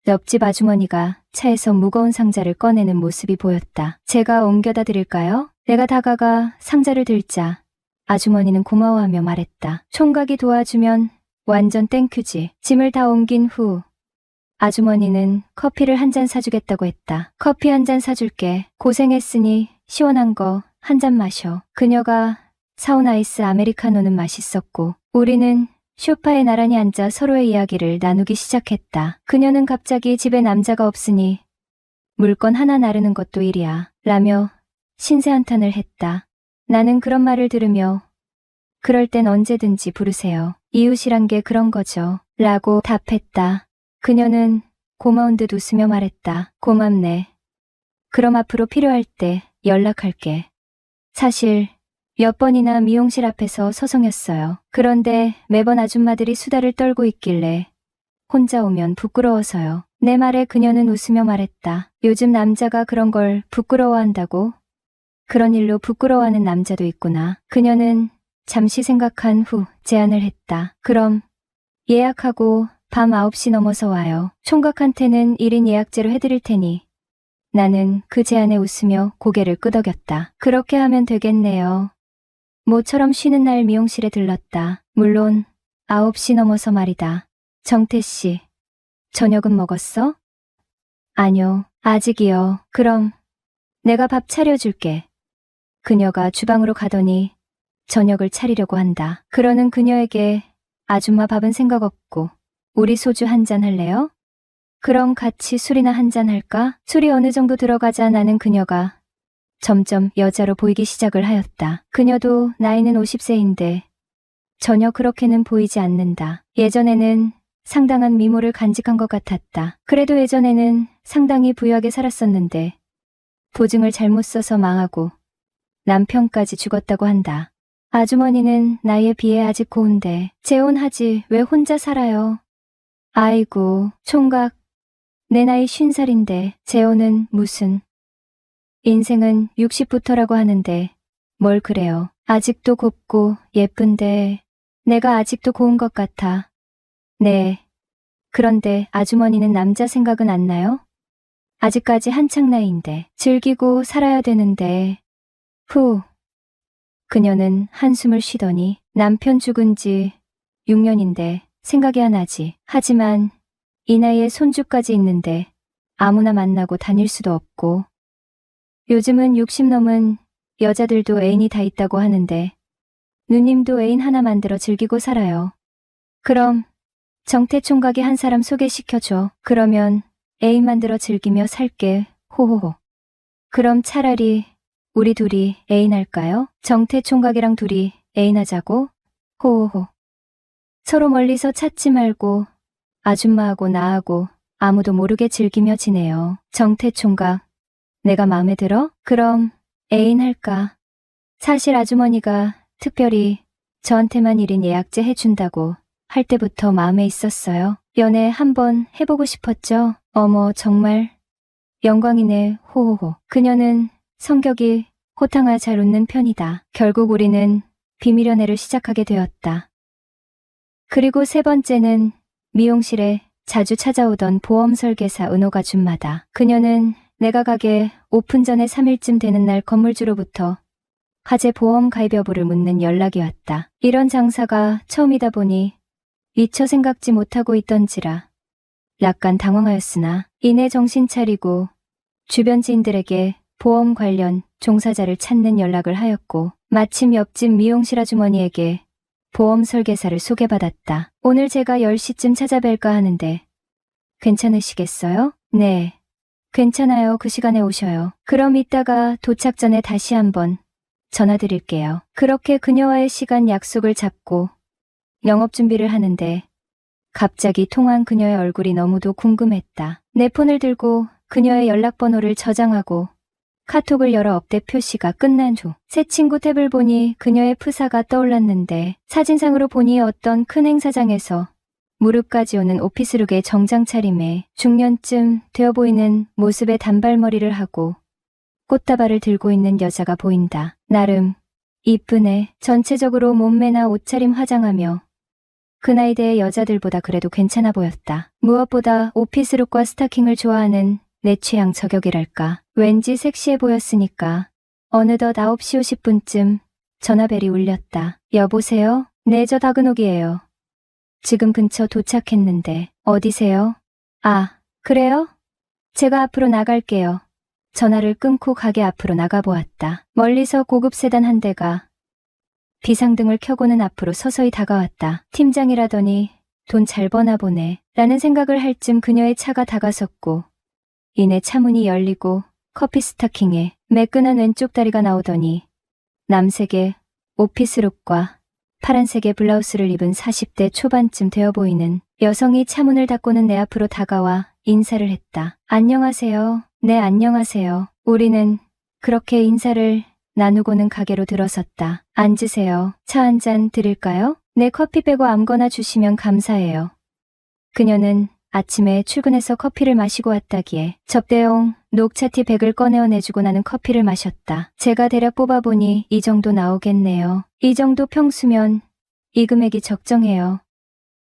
옆집 아주머니가 차에서 무거운 상자를 꺼내는 모습이 보였다. 제가 옮겨다 드릴까요? 내가 다가가 상자를 들자 아주머니는 고마워하며 말했다. 총각이 도와주면 완전 땡큐지. 짐을 다 옮긴 후 아주머니는 커피를 한 잔 사주겠다고 했다. 커피 한 잔 사줄게. 고생했으니 시원한 거 한 잔 마셔. 그녀가 사온 아이스 아메리카노는 맛있었고 우리는 소파에 나란히 앉아 서로의 이야기를 나누기 시작했다. 그녀는 갑자기 집에 남자가 없으니 물건 하나 나르는 것도 일이야 라며 신세 한탄을 했다. 나는 그런 말을 들으며 그럴 땐 언제든지 부르세요. 이웃이란 게 그런 거죠 라고 답했다. 그녀는 고마운 듯 웃으며 말했다. 고맙네. 그럼 앞으로 필요할 때 연락할게. 사실 몇 번이나 미용실 앞에서 서성였어요. 그런데 매번 아줌마들이 수다를 떨고 있길래 혼자 오면 부끄러워서요. 내 말에 그녀는 웃으며 말했다. 요즘 남자가 그런 걸 부끄러워한다고? 그런 일로 부끄러워하는 남자도 있구나. 그녀는 잠시 생각한 후 제안을 했다. 그럼 예약하고 밤 9시 넘어서 와요. 총각한테는 1인 예약제로 해드릴 테니. 나는 그 제안에 웃으며 고개를 끄덕였다. 그렇게 하면 되겠네요. 모처럼 쉬는 날 미용실에 들렀다. 물론 9시 넘어서 말이다. 정태 씨, 저녁은 먹었어? 아니요, 아직이요. 그럼 내가 밥 차려줄게. 그녀가 주방으로 가더니 저녁을 차리려고 한다. 그러는 그녀에게 아줌마 밥은 생각 없고 우리 소주 한잔 할래요? 그럼 같이 술이나 한잔 할까? 술이 어느 정도 들어가자 나는 그녀가 점점 여자로 보이기 시작을 하였다. 그녀도 나이는 50세인데 전혀 그렇게는 보이지 않는다. 예전에는 상당한 미모를 간직한 것 같았다. 그래도 예전에는 상당히 부유하게 살았었는데 보증을 잘못 써서 망하고 남편까지 죽었다고 한다. 아주머니는 나이에 비해 아직 고운데 재혼하지 왜 혼자 살아요? 아이고, 총각. 내 나이 50살인데 재혼은 무슨. 인생은 60부터라고 하는데 뭘 그래요. 아직도 곱고 예쁜데 내가 아직도 고운 것 같아. 네. 그런데 아주머니는 남자 생각은 안 나요? 아직까지 한창 나이인데 즐기고 살아야 되는데. 후. 그녀는 한숨을 쉬더니 남편 죽은 지 6년인데 생각이 안 나지. 하지만 이 나이에 손주까지 있는데 아무나 만나고 다닐 수도 없고. 요즘은 60 넘은 여자들도 애인이 다 있다고 하는데 누님도 애인 하나 만들어 즐기고 살아요. 그럼 정태 총각이 한 사람 소개시켜줘. 그러면 애인 만들어 즐기며 살게. 호호호. 그럼 차라리 우리 둘이 애인 할까요? 정태 총각이랑 둘이 애인 하자고? 호호호. 서로 멀리서 찾지 말고 아줌마하고 나하고 아무도 모르게 즐기며 지내요. 정태 총각, 내가 마음에 들어? 그럼 애인 할까? 사실 아주머니가 특별히 저한테만 1인 예약제 해준다고 할 때부터 마음에 있었어요. 연애 한번 해보고 싶었죠? 어머, 정말 영광이네. 호호호. 그녀는 성격이 호탕하 잘 웃는 편이다. 결국 우리는 비밀 연애를 시작하게 되었다. 그리고 세 번째는 미용실에 자주 찾아오던 보험 설계사 은옥 아줌마다. 그녀는 내가 가게 오픈 전에 3일쯤 되는 날 건물주로부터 화재 보험 가입 여부를 묻는 연락이 왔다. 이런 장사가 처음이다 보니 미처 생각지 못하고 있던지라 약간 당황하였으나 이내 정신 차리고 주변 지인들에게 보험 관련 종사자를 찾는 연락을 하였고 마침 옆집 미용실 아주머니에게 보험 설계사를 소개받았다. 오늘 제가 10시쯤 찾아뵐까 하는데 괜찮으시겠어요? 네. 괜찮아요. 그 시간에 오셔요. 그럼 이따가 도착 전에 다시 한번 전화드릴게요. 그렇게 그녀와의 시간 약속을 잡고 영업 준비를 하는데 갑자기 통화한 그녀의 얼굴이 너무도 궁금했다. 내 폰을 들고 그녀의 연락번호를 저장하고 카톡을 열어 업데 표시가 끝난 후 새 친구 탭을 보니 그녀의 프사가 떠올랐는데 사진상으로 보니 어떤 큰 행사장에서 무릎까지 오는 오피스룩의 정장 차림에 중년쯤 되어 보이는 모습의 단발머리를 하고 꽃다발을 들고 있는 여자가 보인다. 나름 이쁘네. 전체적으로 몸매나 옷차림 화장하며 그 나이대의 여자들보다 그래도 괜찮아 보였다. 무엇보다 오피스룩과 스타킹을 좋아하는 내 취향 저격이랄까. 왠지 섹시해 보였으니까 어느덧 9시 50분쯤 전화벨이 울렸다. 여보세요? 네, 저 박은옥이에요. 지금 근처 도착했는데 어디세요? 아, 그래요? 제가 앞으로 나갈게요. 전화를 끊고 가게 앞으로 나가보았다. 멀리서 고급 세단 한 대가 비상등을 켜고는 앞으로 서서히 다가왔다. 팀장이라더니 돈 잘 버나 보네 라는 생각을 할 쯤 그녀의 차가 다가섰고 이내 차문이 열리고 커피 스타킹에 매끈한 왼쪽 다리가 나오더니 남색의 오피스룩과 파란색의 블라우스를 입은 40대 초반쯤 되어 보이는 여성이 차문을 닫고는 내 앞으로 다가와 인사를 했다. 안녕하세요. 네, 안녕하세요. 우리는 그렇게 인사를 나누고는 가게로 들어섰다. 앉으세요. 차 한 잔 드릴까요? 네, 커피 빼고 아무거나 주시면 감사해요. 그녀는 아침에 출근해서 커피를 마시고 왔다기에 접대용 녹차티 100을 꺼내어 내주고 나는 커피를 마셨다. 제가 대략 뽑아보니 이 정도 나오겠네요. 이 정도 평수면 이 금액이 적정해요.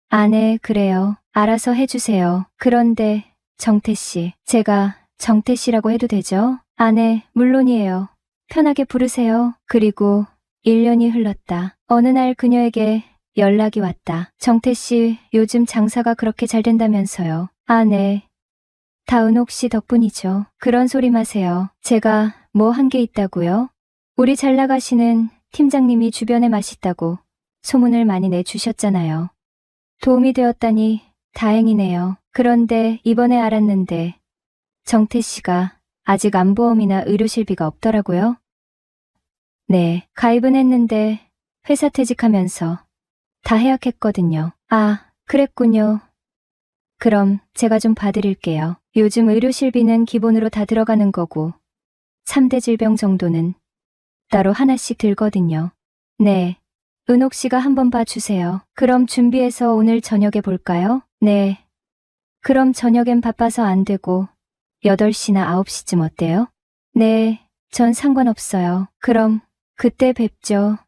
아, 네, 그래요. 알아서 해주세요. 그런데 정태씨, 제가 정태씨라고 해도 되죠? 아, 네, 물론이에요. 편하게 부르세요. 그리고 1년이 흘렀다. 어느 날 그녀에게 연락이 왔다. 정태씨, 요즘 장사가 그렇게 잘 된다면서요. 아, 네. 다 은옥씨 덕분이죠. 그런 소리 마세요. 제가 뭐 한 게 있다고요? 우리 잘 나가시는 팀장님이 주변에 맛있다고 소문을 많이 내주셨잖아요. 도움이 되었다니 다행이네요. 그런데 이번에 알았는데 정태씨가 아직 암보험이나 의료실비가 없더라고요. 네, 가입은 했는데 회사 퇴직하면서 다 해약했거든요. 아, 그랬군요. 그럼 제가 좀 봐드릴게요. 요즘 의료실비는 기본으로 다 들어가는 거고 3대 질병 정도는 따로 하나씩 들거든요. 네, 은옥 씨가 한번 봐주세요. 그럼 준비해서 오늘 저녁에 볼까요? 네. 그럼 저녁엔 바빠서 안 되고 8시나 9시쯤 어때요? 네, 전 상관없어요. 그럼 그때 뵙죠.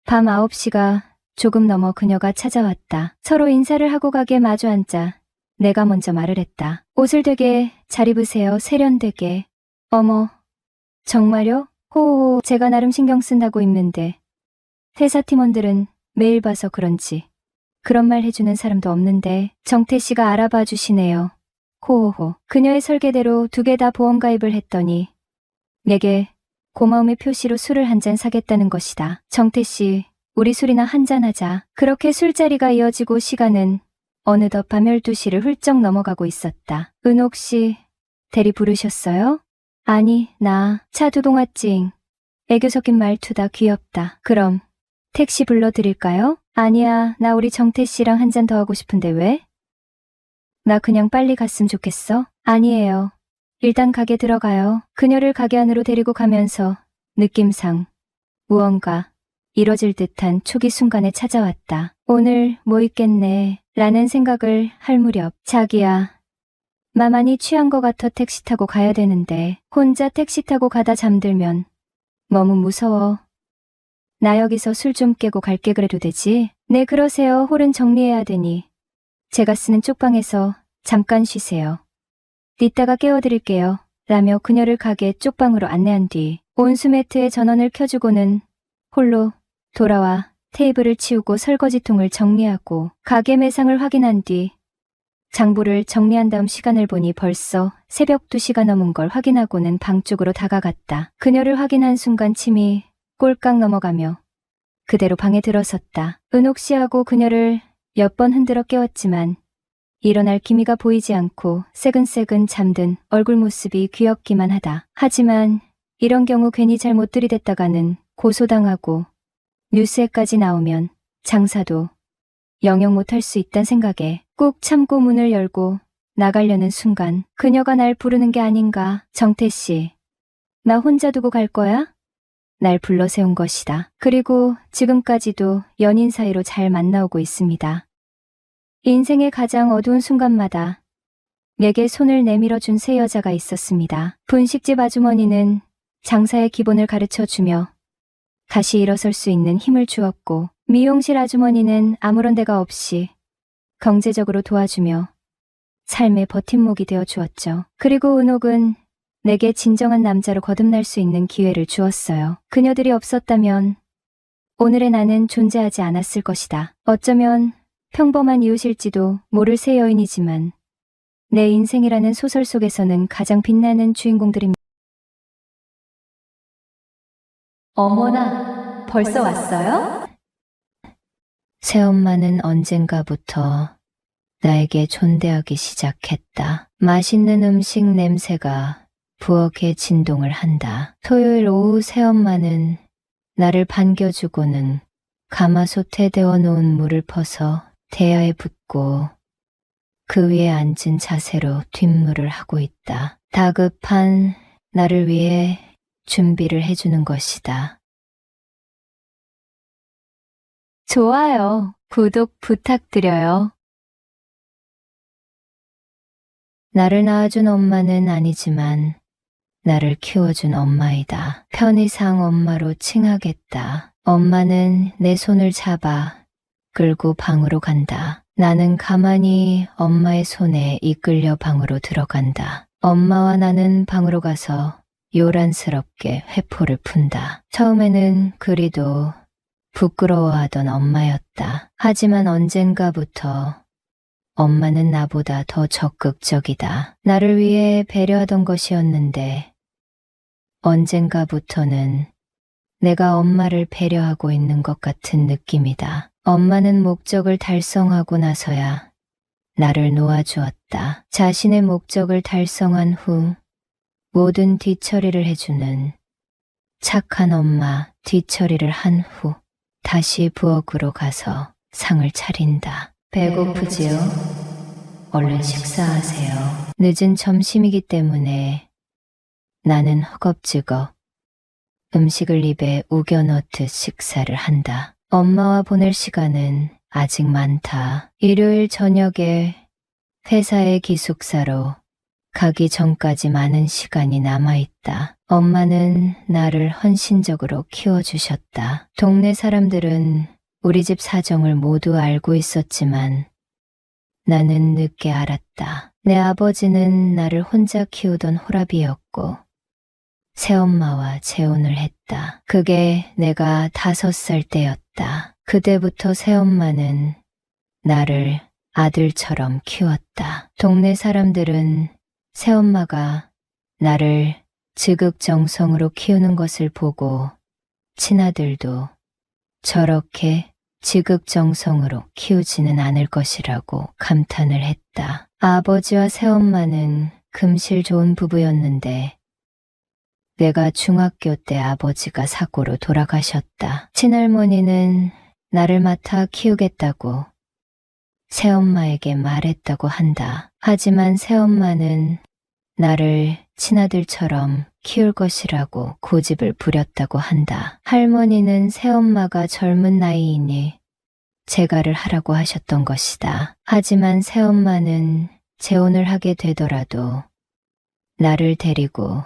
밤 9시가 조금 넘어 그녀가 찾아왔다. 서로 인사를 하고 가게 마주 앉자 내가 먼저 말을 했다. 옷을 되게 잘 입으세요. 세련되게. 어머, 정말요? 호호호, 제가 나름 신경 쓴다고 입는데 회사 팀원들은 매일 봐서 그런지 그런 말 해주는 사람도 없는데 정태 씨가 알아봐 주시네요. 호호호. 그녀의 설계대로 2개 다 보험 가입을 했더니 내게 고마움의 표시로 술을 한 잔 사겠다는 것이다. 정태 씨, 우리 술이나 한잔 하자. 그렇게 술자리가 이어지고 시간은 어느덧 밤 12시를 훌쩍 넘어가고 있었다. 은옥 씨, 대리 부르셨어요? 아니, 나 차 두동아찡. 애교 섞인 말투다. 귀엽다. 그럼 택시 불러드릴까요? 아니야, 나 우리 정태 씨랑 한 잔 더 하고 싶은데 왜? 나 그냥 빨리 갔으면 좋겠어? 아니에요. 일단 가게 들어가요. 그녀를 가게 안으로 데리고 가면서 느낌상 무언가 이뤄질 듯한 초기 순간에 찾아왔다. 오늘 뭐 있겠네 라는 생각을 할 무렵 자기야, 나 많이 취한 것 같아. 택시 타고 가야 되는데 혼자 택시 타고 가다 잠들면 너무 무서워. 나 여기서 술 좀 깨고 갈게. 그래도 되지? 네, 그러세요. 홀은 정리해야 되니 제가 쓰는 쪽방에서 잠깐 쉬세요. 이따가 깨워드릴게요. 라며 그녀를 가게 쪽방으로 안내한 뒤 온수 매트에 전원을 켜주고는 홀로 돌아와 테이블을 치우고 설거지통을 정리하고 가게 매상을 확인한 뒤 장부를 정리한 다음 시간을 보니 벌써 새벽 2시가 넘은 걸 확인하고는 방 쪽으로 다가갔다. 그녀를 확인한 순간 침이 꼴깍 넘어가며 그대로 방에 들어섰다. 은옥 씨하고 그녀를 몇 번 흔들어 깨웠지만 일어날 기미가 보이지 않고 새근새근 잠든 얼굴 모습이 귀엽기만 하다. 하지만 이런 경우 괜히 잘못 들이댔다가는 고소당하고 뉴스에까지 나오면 장사도 영영 못할 수 있단 생각에 꾹 참고 문을 열고 나가려는 순간 그녀가 날 부르는 게 아닌가. 정태씨, 나 혼자 두고 갈 거야? 날 불러 세운 것이다. 그리고 지금까지도 연인 사이로 잘 만나오고 있습니다. 인생의 가장 어두운 순간마다 내게 손을 내밀어준 세 여자가 있었습니다. 분식집 아주머니는 장사의 기본을 가르쳐주며 다시 일어설 수 있는 힘을 주었고, 미용실 아주머니는 아무런 데가 없이 경제적으로 도와주며 삶의 버팀목이 되어 주었죠. 그리고 은옥은 내게 진정한 남자로 거듭날 수 있는 기회를 주었어요. 그녀들이 없었다면 오늘의 나는 존재하지 않았을 것이다. 어쩌면 평범한 이웃일지도 모를 새 여인이지만 내 인생이라는 소설 속에서는 가장 빛나는 주인공들입니다. 어머나, 벌써 왔어요? 새엄마는 언젠가부터 나에게 존대하기 시작했다. 맛있는 음식 냄새가 부엌에 진동을 한다. 토요일 오후 새엄마는 나를 반겨주고는 가마솥에 데워놓은 물을 퍼서 대야에 붓고 그 위에 앉은 자세로 뒷물을 하고 있다. 다급한 나를 위해 준비를 해주는 것이다. 좋아요. 구독 부탁드려요. 나를 낳아준 엄마는 아니지만 나를 키워준 엄마이다. 편의상 엄마로 칭하겠다. 엄마는 내 손을 잡아 끌고 방으로 간다. 나는 가만히 엄마의 손에 이끌려 방으로 들어간다. 엄마와 나는 방으로 가서 요란스럽게 회포를 푼다. 처음에는 그리도 부끄러워하던 엄마였다. 하지만 언젠가부터 엄마는 나보다 더 적극적이다. 나를 위해 배려하던 것이었는데 언젠가부터는 내가 엄마를 배려하고 있는 것 같은 느낌이다. 엄마는 목적을 달성하고 나서야 나를 놓아주었다. 자신의 목적을 달성한 후 모든 뒤처리를 해주는 착한 엄마. 뒤처리를 한 후 다시 부엌으로 가서 상을 차린다. 배고프지요? 얼른 식사하세요. 늦은 점심이기 때문에 나는 허겁지겁 음식을 입에 우겨 넣듯 식사를 한다. 엄마와 보낼 시간은 아직 많다. 일요일 저녁에 회사의 기숙사로 가기 전까지 많은 시간이 남아있다. 엄마는 나를 헌신적으로 키워주셨다. 동네 사람들은 우리 집 사정을 모두 알고 있었지만 나는 늦게 알았다. 내 아버지는 나를 혼자 키우던 호랍이었고 새엄마와 재혼을 했다. 그게 내가 5살 때였다. 그때부터 새엄마는 나를 아들처럼 키웠다. 동네 사람들은 새엄마가 나를 지극정성으로 키우는 것을 보고 친아들도 저렇게 지극정성으로 키우지는 않을 것이라고 감탄을 했다. 아버지와 새엄마는 금실 좋은 부부였는데 내가 중학교 때 아버지가 사고로 돌아가셨다. 친할머니는 나를 맡아 키우겠다고 새엄마에게 말했다고 한다. 하지만 새엄마는 나를 친아들처럼 키울 것이라고 고집을 부렸다고 한다. 할머니는 새엄마가 젊은 나이이니 재가를 하라고 하셨던 것이다. 하지만 새엄마는 재혼을 하게 되더라도 나를 데리고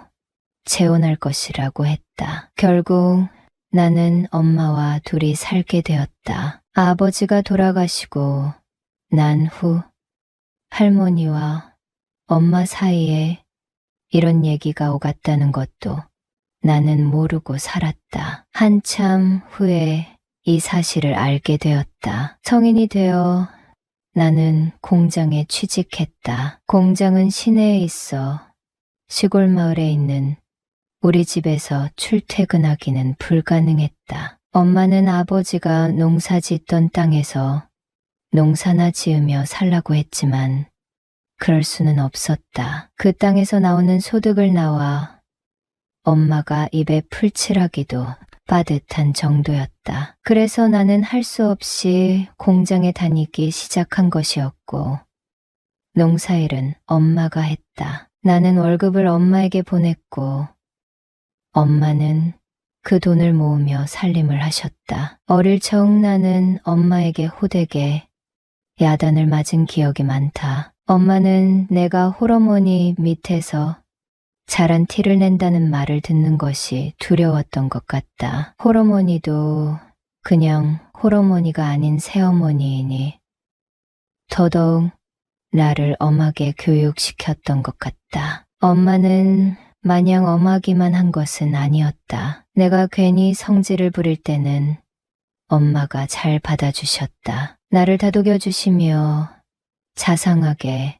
재혼할 것이라고 했다. 결국 나는 엄마와 둘이 살게 되었다. 아버지가 돌아가시고 난 후 할머니와 엄마 사이에 이런 얘기가 오갔다는 것도 나는 모르고 살았다. 한참 후에 이 사실을 알게 되었다. 성인이 되어 나는 공장에 취직했다. 공장은 시내에 있어 시골 마을에 있는 우리 집에서 출퇴근하기는 불가능했다. 엄마는 아버지가 농사 짓던 땅에서 농사나 지으며 살라고 했지만 그럴 수는 없었다. 그 땅에서 나오는 소득을 나와 엄마가 입에 풀칠하기도 빠듯한 정도였다. 그래서 나는 할 수 없이 공장에 다니기 시작한 것이었고 농사일은 엄마가 했다. 나는 월급을 엄마에게 보냈고 엄마는 그 돈을 모으며 살림을 하셨다. 어릴 적 나는 엄마에게 호되게 야단을 맞은 기억이 많다. 엄마는 내가 홀어머니 밑에서 자란 티를 낸다는 말을 듣는 것이 두려웠던 것 같다. 홀어머니도 그냥 홀어머니가 아닌 새어머니이니 더더욱 나를 엄하게 교육시켰던 것 같다. 엄마는 마냥 엄하기만 한 것은 아니었다. 내가 괜히 성질을 부릴 때는 엄마가 잘 받아주셨다. 나를 다독여주시며 자상하게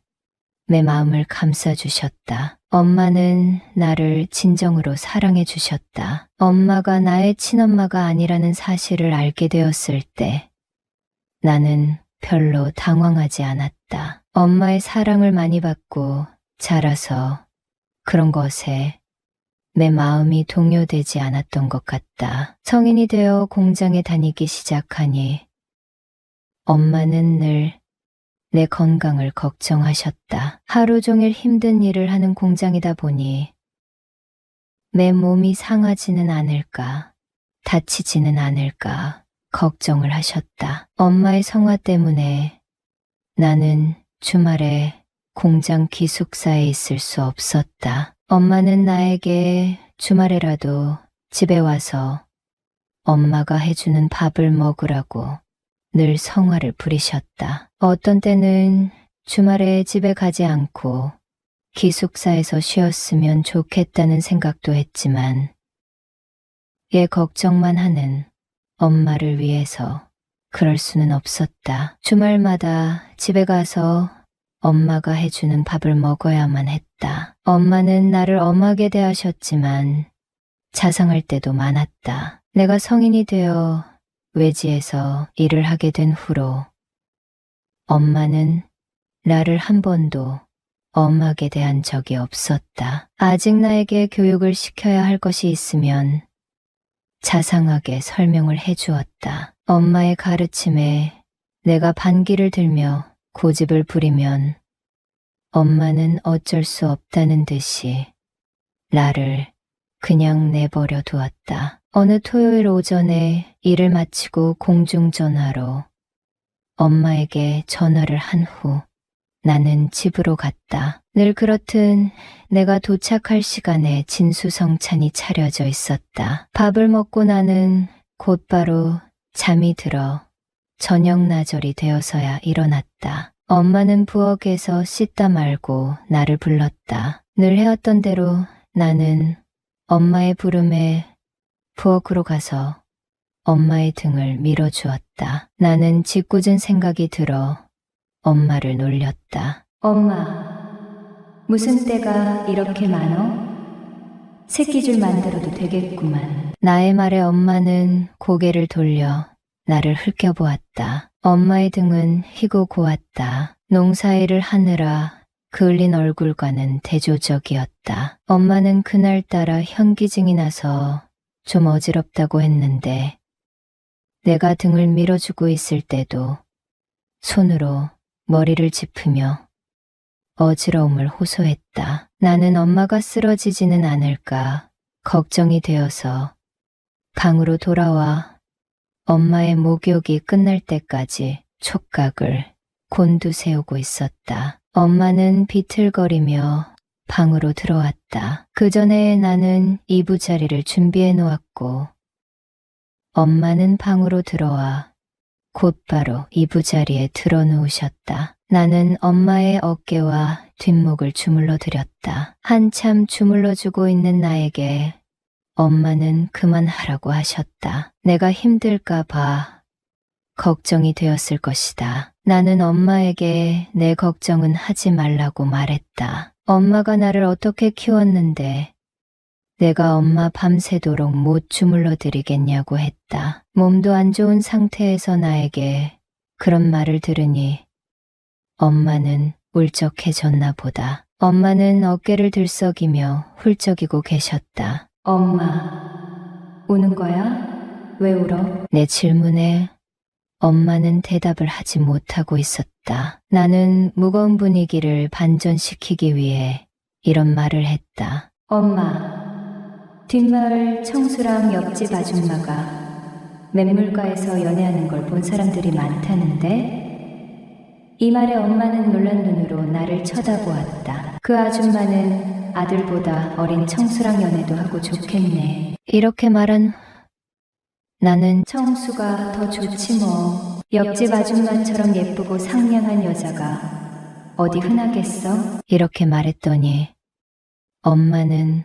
내 마음을 감싸주셨다. 엄마는 나를 진정으로 사랑해주셨다. 엄마가 나의 친엄마가 아니라는 사실을 알게 되었을 때 나는 별로 당황하지 않았다. 엄마의 사랑을 많이 받고 자라서 그런 것에 내 마음이 동요되지 않았던 것 같다. 성인이 되어 공장에 다니기 시작하니 엄마는 늘 내 건강을 걱정하셨다. 하루 종일 힘든 일을 하는 공장이다 보니 내 몸이 상하지는 않을까, 다치지는 않을까 걱정을 하셨다. 엄마의 성화 때문에 나는 주말에 공장 기숙사에 있을 수 없었다. 엄마는 나에게 주말에라도 집에 와서 엄마가 해주는 밥을 먹으라고 늘 성화를 부리셨다. 어떤 때는 주말에 집에 가지 않고 기숙사에서 쉬었으면 좋겠다는 생각도 했지만 얘 걱정만 하는 엄마를 위해서 그럴 수는 없었다. 주말마다 집에 가서 엄마가 해주는 밥을 먹어야만 했다. 엄마는 나를 엄하게 대하셨지만 자상할 때도 많았다. 내가 성인이 되어 외지에서 일을 하게 된 후로 엄마는 나를 한 번도 엄하게 대한 적이 없었다. 아직 나에게 교육을 시켜야 할 것이 있으면 자상하게 설명을 해주었다. 엄마의 가르침에 내가 반기를 들며 고집을 부리면 엄마는 어쩔 수 없다는 듯이 나를 그냥 내버려 두었다. 어느 토요일 오전에 일을 마치고 공중전화로 엄마에게 전화를 한 후 나는 집으로 갔다. 늘 그렇듯 내가 도착할 시간에 진수성찬이 차려져 있었다. 밥을 먹고 나는 곧바로 잠이 들어 저녁 나절이 되어서야 일어났다. 엄마는 부엌에서 씻다 말고 나를 불렀다. 늘 해왔던 대로 나는 엄마의 부름에 부엌으로 가서 엄마의 등을 밀어주었다. 나는 짓궂은 생각이 들어 엄마를 놀렸다. 엄마, 무슨 때가 이렇게 많어? 새끼줄 만들어도 되겠구만. 나의 말에 엄마는 고개를 돌려 나를 흘겨보았다. 엄마의 등은 희고 고왔다. 농사일을 하느라 그을린 얼굴과는 대조적이었다. 엄마는 그날따라 현기증이 나서 좀 어지럽다고 했는데 내가 등을 밀어주고 있을 때도 손으로 머리를 짚으며 어지러움을 호소했다. 나는 엄마가 쓰러지지는 않을까 걱정이 되어서 방으로 돌아와 엄마의 목욕이 끝날 때까지 촉각을 곤두세우고 있었다. 엄마는 비틀거리며 방으로 들어왔다. 그 전에 나는 이부자리를 준비해 놓았고 엄마는 방으로 들어와 곧바로 이부자리에 들어누우셨다. 나는 엄마의 어깨와 뒷목을 주물러 드렸다. 한참 주물러주고 있는 나에게 엄마는 그만하라고 하셨다. 내가 힘들까 봐 걱정이 되었을 것이다. 나는 엄마에게 내 걱정은 하지 말라고 말했다. 엄마가 나를 어떻게 키웠는데 내가 엄마 밤새도록 못 주물러 드리겠냐고 했다. 몸도 안 좋은 상태에서 나에게 그런 말을 들으니 엄마는 울적해졌나 보다. 엄마는 어깨를 들썩이며 훌쩍이고 계셨다. 엄마, 우는 거야? 왜 울어? 내 질문에 엄마는 대답을 하지 못하고 있었다. 나는 무거운 분위기를 반전시키기 위해 이런 말을 했다. 엄마, 뒷마을 청수랑 옆집 아줌마가 맨물가에서 연애하는 걸 본 사람들이 많다는데? 이 말에 엄마는 놀란 눈으로 나를 쳐다보았다. 그 아줌마는 아들보다 어린 청수랑 연애도 하고 좋겠네. 이렇게 말한 나는 청수가 더 좋지 뭐. 옆집 아줌마처럼 예쁘고 상냥한 여자가 어디 흔하겠어? 이렇게 말했더니 엄마는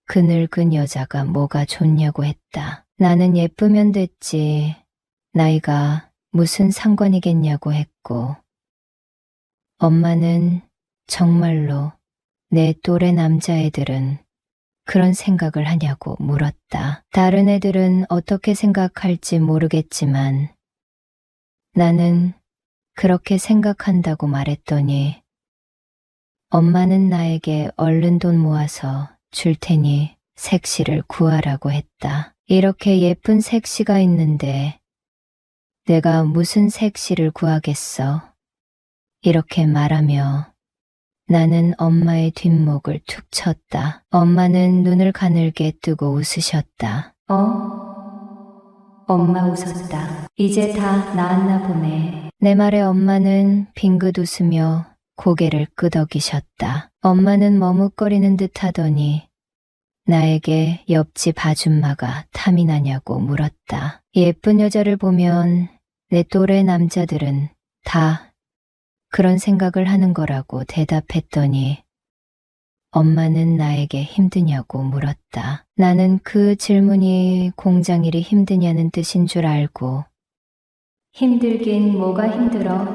그 늙은 여자가 뭐가 좋냐고 했다. 나는 예쁘면 됐지. 나이가 무슨 상관이겠냐고 했고 엄마는 정말로 내 또래 남자애들은 그런 생각을 하냐고 물었다. 다른 애들은 어떻게 생각할지 모르겠지만 나는 그렇게 생각한다고 말했더니 엄마는 나에게 얼른 돈 모아서 줄 테니 색시를 구하라고 했다. 이렇게 예쁜 색시가 있는데 내가 무슨 색시를 구하겠어? 이렇게 말하며 나는 엄마의 뒷목을 툭 쳤다. 엄마는 눈을 가늘게 뜨고 웃으셨다. 엄마 웃었다. 이제 다 나았나 보네. 내 말에 엄마는 빙긋 웃으며 고개를 끄덕이셨다. 엄마는 머뭇거리는 듯 하더니 나에게 옆집 아줌마가 탐이 나냐고 물었다. 예쁜 여자를 보면 내 또래 남자들은 다 그런 생각을 하는 거라고 대답했더니 엄마는 나에게 힘드냐고 물었다. 나는 그 질문이 공장일이 힘드냐는 뜻인 줄 알고 힘들긴 뭐가 힘들어?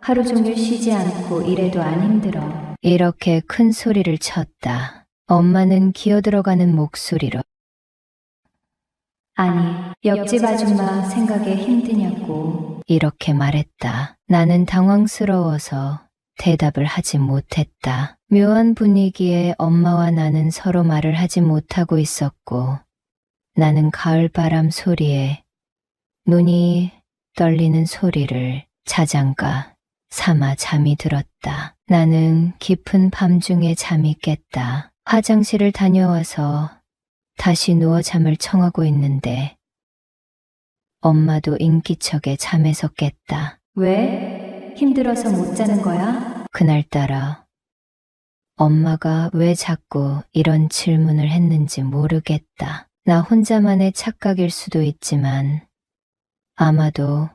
하루 종일 쉬지 않고 일해도 안 힘들어. 이렇게 큰 소리를 쳤다. 엄마는 기어들어가는 목소리로 아니, 옆집 아줌마 생각에 힘드냐고 이렇게 말했다. 나는 당황스러워서 대답을 하지 못했다. 묘한 분위기에 엄마와 나는 서로 말을 하지 못하고 있었고 나는 가을바람 소리에 눈이 떨리는 소리를 자장가 삼아 잠이 들었다. 나는 깊은 밤중에 잠이 깼다. 화장실을 다녀와서 다시 누워 잠을 청하고 있는데 엄마도 인기척에 잠에서 깼다. 왜? 힘들어서 못 자는 거야? 그날따라 엄마가 왜 자꾸 이런 질문을 했는지 모르겠다. 나 혼자만의 착각일 수도 있지만 아마도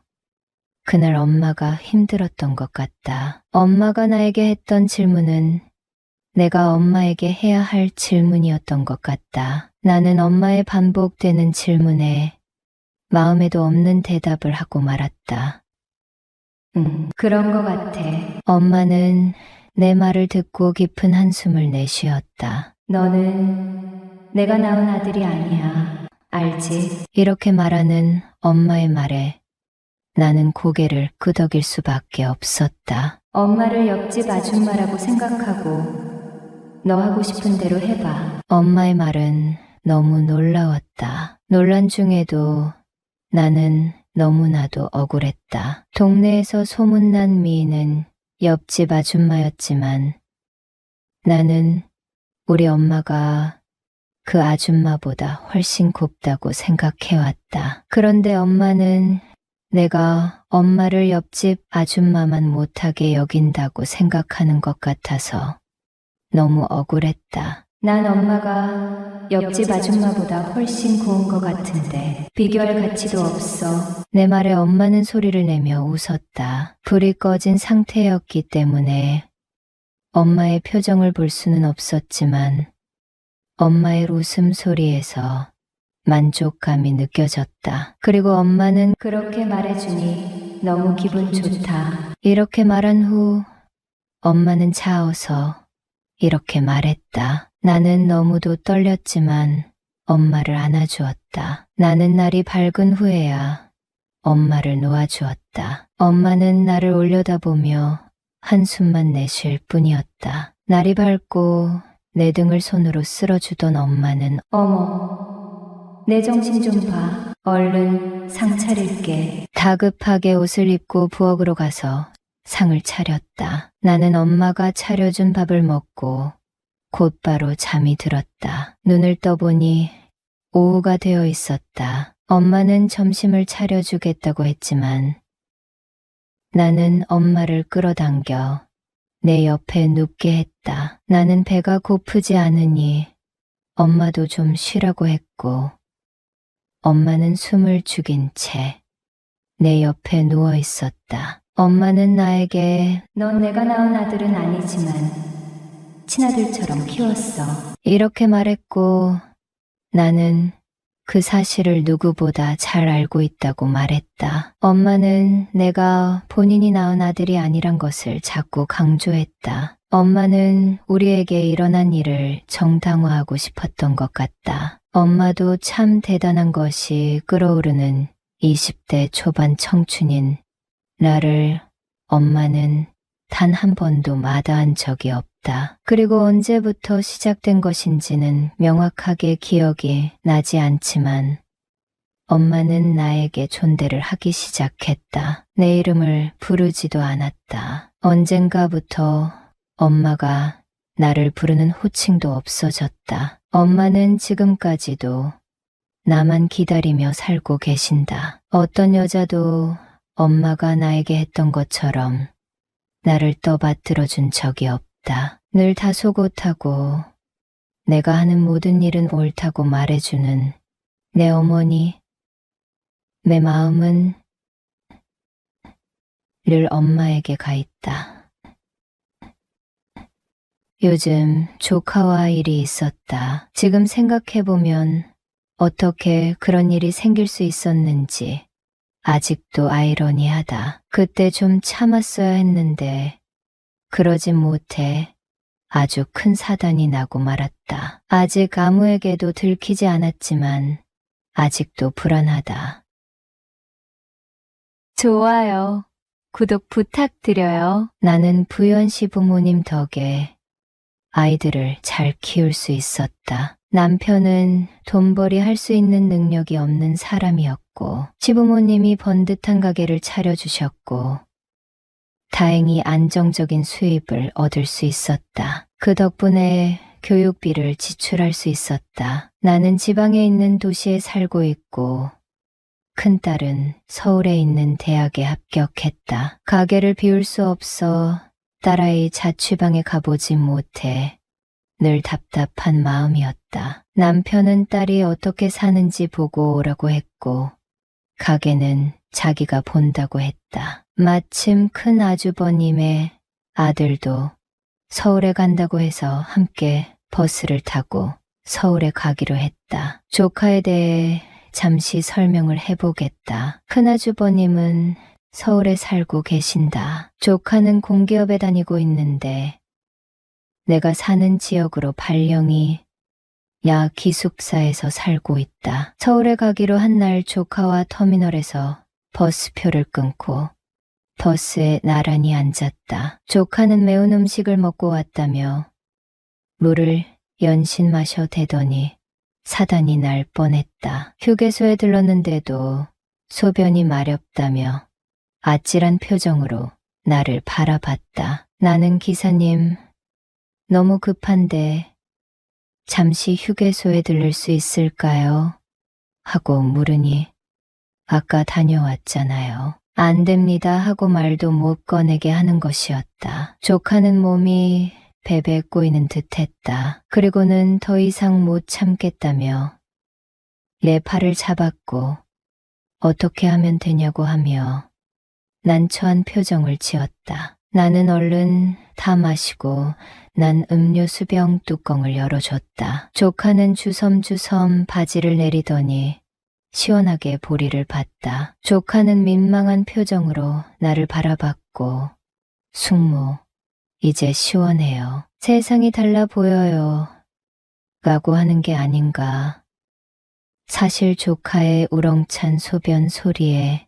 그날 엄마가 힘들었던 것 같다. 엄마가 나에게 했던 질문은 내가 엄마에게 해야 할 질문이었던 것 같다. 나는 엄마의 반복되는 질문에 마음에도 없는 대답을 하고 말았다. 그런 것 같아. 엄마는 내 말을 듣고 깊은 한숨을 내쉬었다. 너는 내가 낳은 아들이 아니야. 알지? 이렇게 말하는 엄마의 말에 나는 고개를 끄덕일 수밖에 없었다. 엄마를 옆집 아줌마라고 생각하고 너 하고 싶은 대로 해봐. 엄마의 말은 너무 놀라웠다. 논란 중에도 나는 너무나도 억울했다. 동네에서 소문난 미인은 옆집 아줌마였지만 나는 우리 엄마가 그 아줌마보다 훨씬 곱다고 생각해왔다. 그런데 엄마는 내가 엄마를 옆집 아줌마만 못하게 여긴다고 생각하는 것 같아서 너무 억울했다. 난 엄마가 옆집 아줌마보다 훨씬 고운 것 같은데 비교할 가치도 없어. 내 말에 엄마는 소리를 내며 웃었다. 불이 꺼진 상태였기 때문에 엄마의 표정을 볼 수는 없었지만 엄마의 웃음소리에서 만족감이 느껴졌다. 그리고 엄마는 그렇게 말해주니 너무 기분 좋다. 이렇게 말한 후 엄마는 차어서 이렇게 말했다. 나는 너무도 떨렸지만 엄마를 안아주었다. 나는 날이 밝은 후에야 엄마를 놓아주었다. 엄마는 나를 올려다보며 한숨만 내쉴 뿐이었다. 날이 밝고 내 등을 손으로 쓸어주던 엄마는 어머, 내 정신 좀 봐. 얼른 상 차릴게. 다급하게 옷을 입고 부엌으로 가서 상을 차렸다. 나는 엄마가 차려준 밥을 먹고 곧바로 잠이 들었다. 눈을 떠보니 오후가 되어 있었다. 엄마는 점심을 차려주겠다고 했지만 나는 엄마를 끌어당겨 내 옆에 눕게 했다. 나는 배가 고프지 않으니 엄마도 좀 쉬라고 했고 엄마는 숨을 죽인 채 내 옆에 누워 있었다. 엄마는 나에게 넌 내가 낳은 아들은 아니지만 친아들처럼 키웠어. 이렇게 말했고 나는 그 사실을 누구보다 잘 알고 있다고 말했다. 엄마는 내가 본인이 낳은 아들이 아니란 것을 자꾸 강조했다. 엄마는 우리에게 일어난 일을 정당화하고 싶었던 것 같다. 엄마도 참 대단한 것이 끓어오르는 20대 초반 청춘인 나를 엄마는 단 한 번도 마다한 적이 없다. 그리고 언제부터 시작된 것인지는 명확하게 기억이 나지 않지만 엄마는 나에게 존대를 하기 시작했다. 내 이름을 부르지도 않았다. 언젠가부터 엄마가 나를 부르는 호칭도 없어졌다. 엄마는 지금까지도 나만 기다리며 살고 계신다. 어떤 여자도 엄마가 나에게 했던 것처럼 나를 떠받들어 준 적이 없다. 늘 다소곳하고 내가 하는 모든 일은 옳다고 말해주는 내 어머니. 내 마음은 늘 엄마에게 가 있다. 요즘 조카와 일이 있었다. 지금 생각해보면 어떻게 그런 일이 생길 수 있었는지 아직도 아이러니하다. 그때 좀 참았어야 했는데 그러지 못해 아주 큰 사단이 나고 말았다. 아직 아무에게도 들키지 않았지만 아직도 불안하다. 좋아요. 구독 부탁드려요. 나는 부연 시부모님 덕에 아이들을 잘 키울 수 있었다. 남편은 돈벌이 할 수 있는 능력이 없는 사람이었고 시부모님이 번듯한 가게를 차려주셨고 다행히 안정적인 수입을 얻을 수 있었다. 그 덕분에 교육비를 지출할 수 있었다. 나는 지방에 있는 도시에 살고 있고 큰딸은 서울에 있는 대학에 합격했다. 가게를 비울 수 없어 딸아이 자취방에 가보지 못해 늘 답답한 마음이었다. 남편은 딸이 어떻게 사는지 보고 오라고 했고 가게는 자기가 본다고 했다. 마침 큰 아주버님의 아들도 서울에 간다고 해서 함께 버스를 타고 서울에 가기로 했다. 조카에 대해 잠시 설명을 해보겠다. 큰아주버님은 서울에 살고 계신다. 조카는 공기업에 다니고 있는데 내가 사는 지역으로 발령이 야 기숙사에서 살고 있다. 서울에 가기로 한 날 조카와 터미널에서 버스표를 끊고 버스에 나란히 앉았다. 조카는 매운 음식을 먹고 왔다며 물을 연신 마셔 대더니 사단이 날 뻔했다. 휴게소에 들렀는데도 소변이 마렵다며 아찔한 표정으로 나를 바라봤다. 나는 기사님, 너무 급한데 잠시 휴게소에 들를 수 있을까요? 하고 물으니 아까 다녀왔잖아요. 안 됩니다 하고 말도 못 꺼내게 하는 것이었다. 조카는 몸이 베베 꼬이는 듯했다. 그리고는 더 이상 못 참겠다며 내 팔을 잡았고 어떻게 하면 되냐고 하며 난처한 표정을 지었다. 나는 얼른 다 마시고 난 음료수병 뚜껑을 열어줬다. 조카는 주섬주섬 바지를 내리더니 시원하게 보리를 봤다. 조카는 민망한 표정으로 나를 바라봤고 숙모, 이제 시원해요. 세상이 달라 보여요. 라고 하는 게 아닌가. 사실 조카의 우렁찬 소변 소리에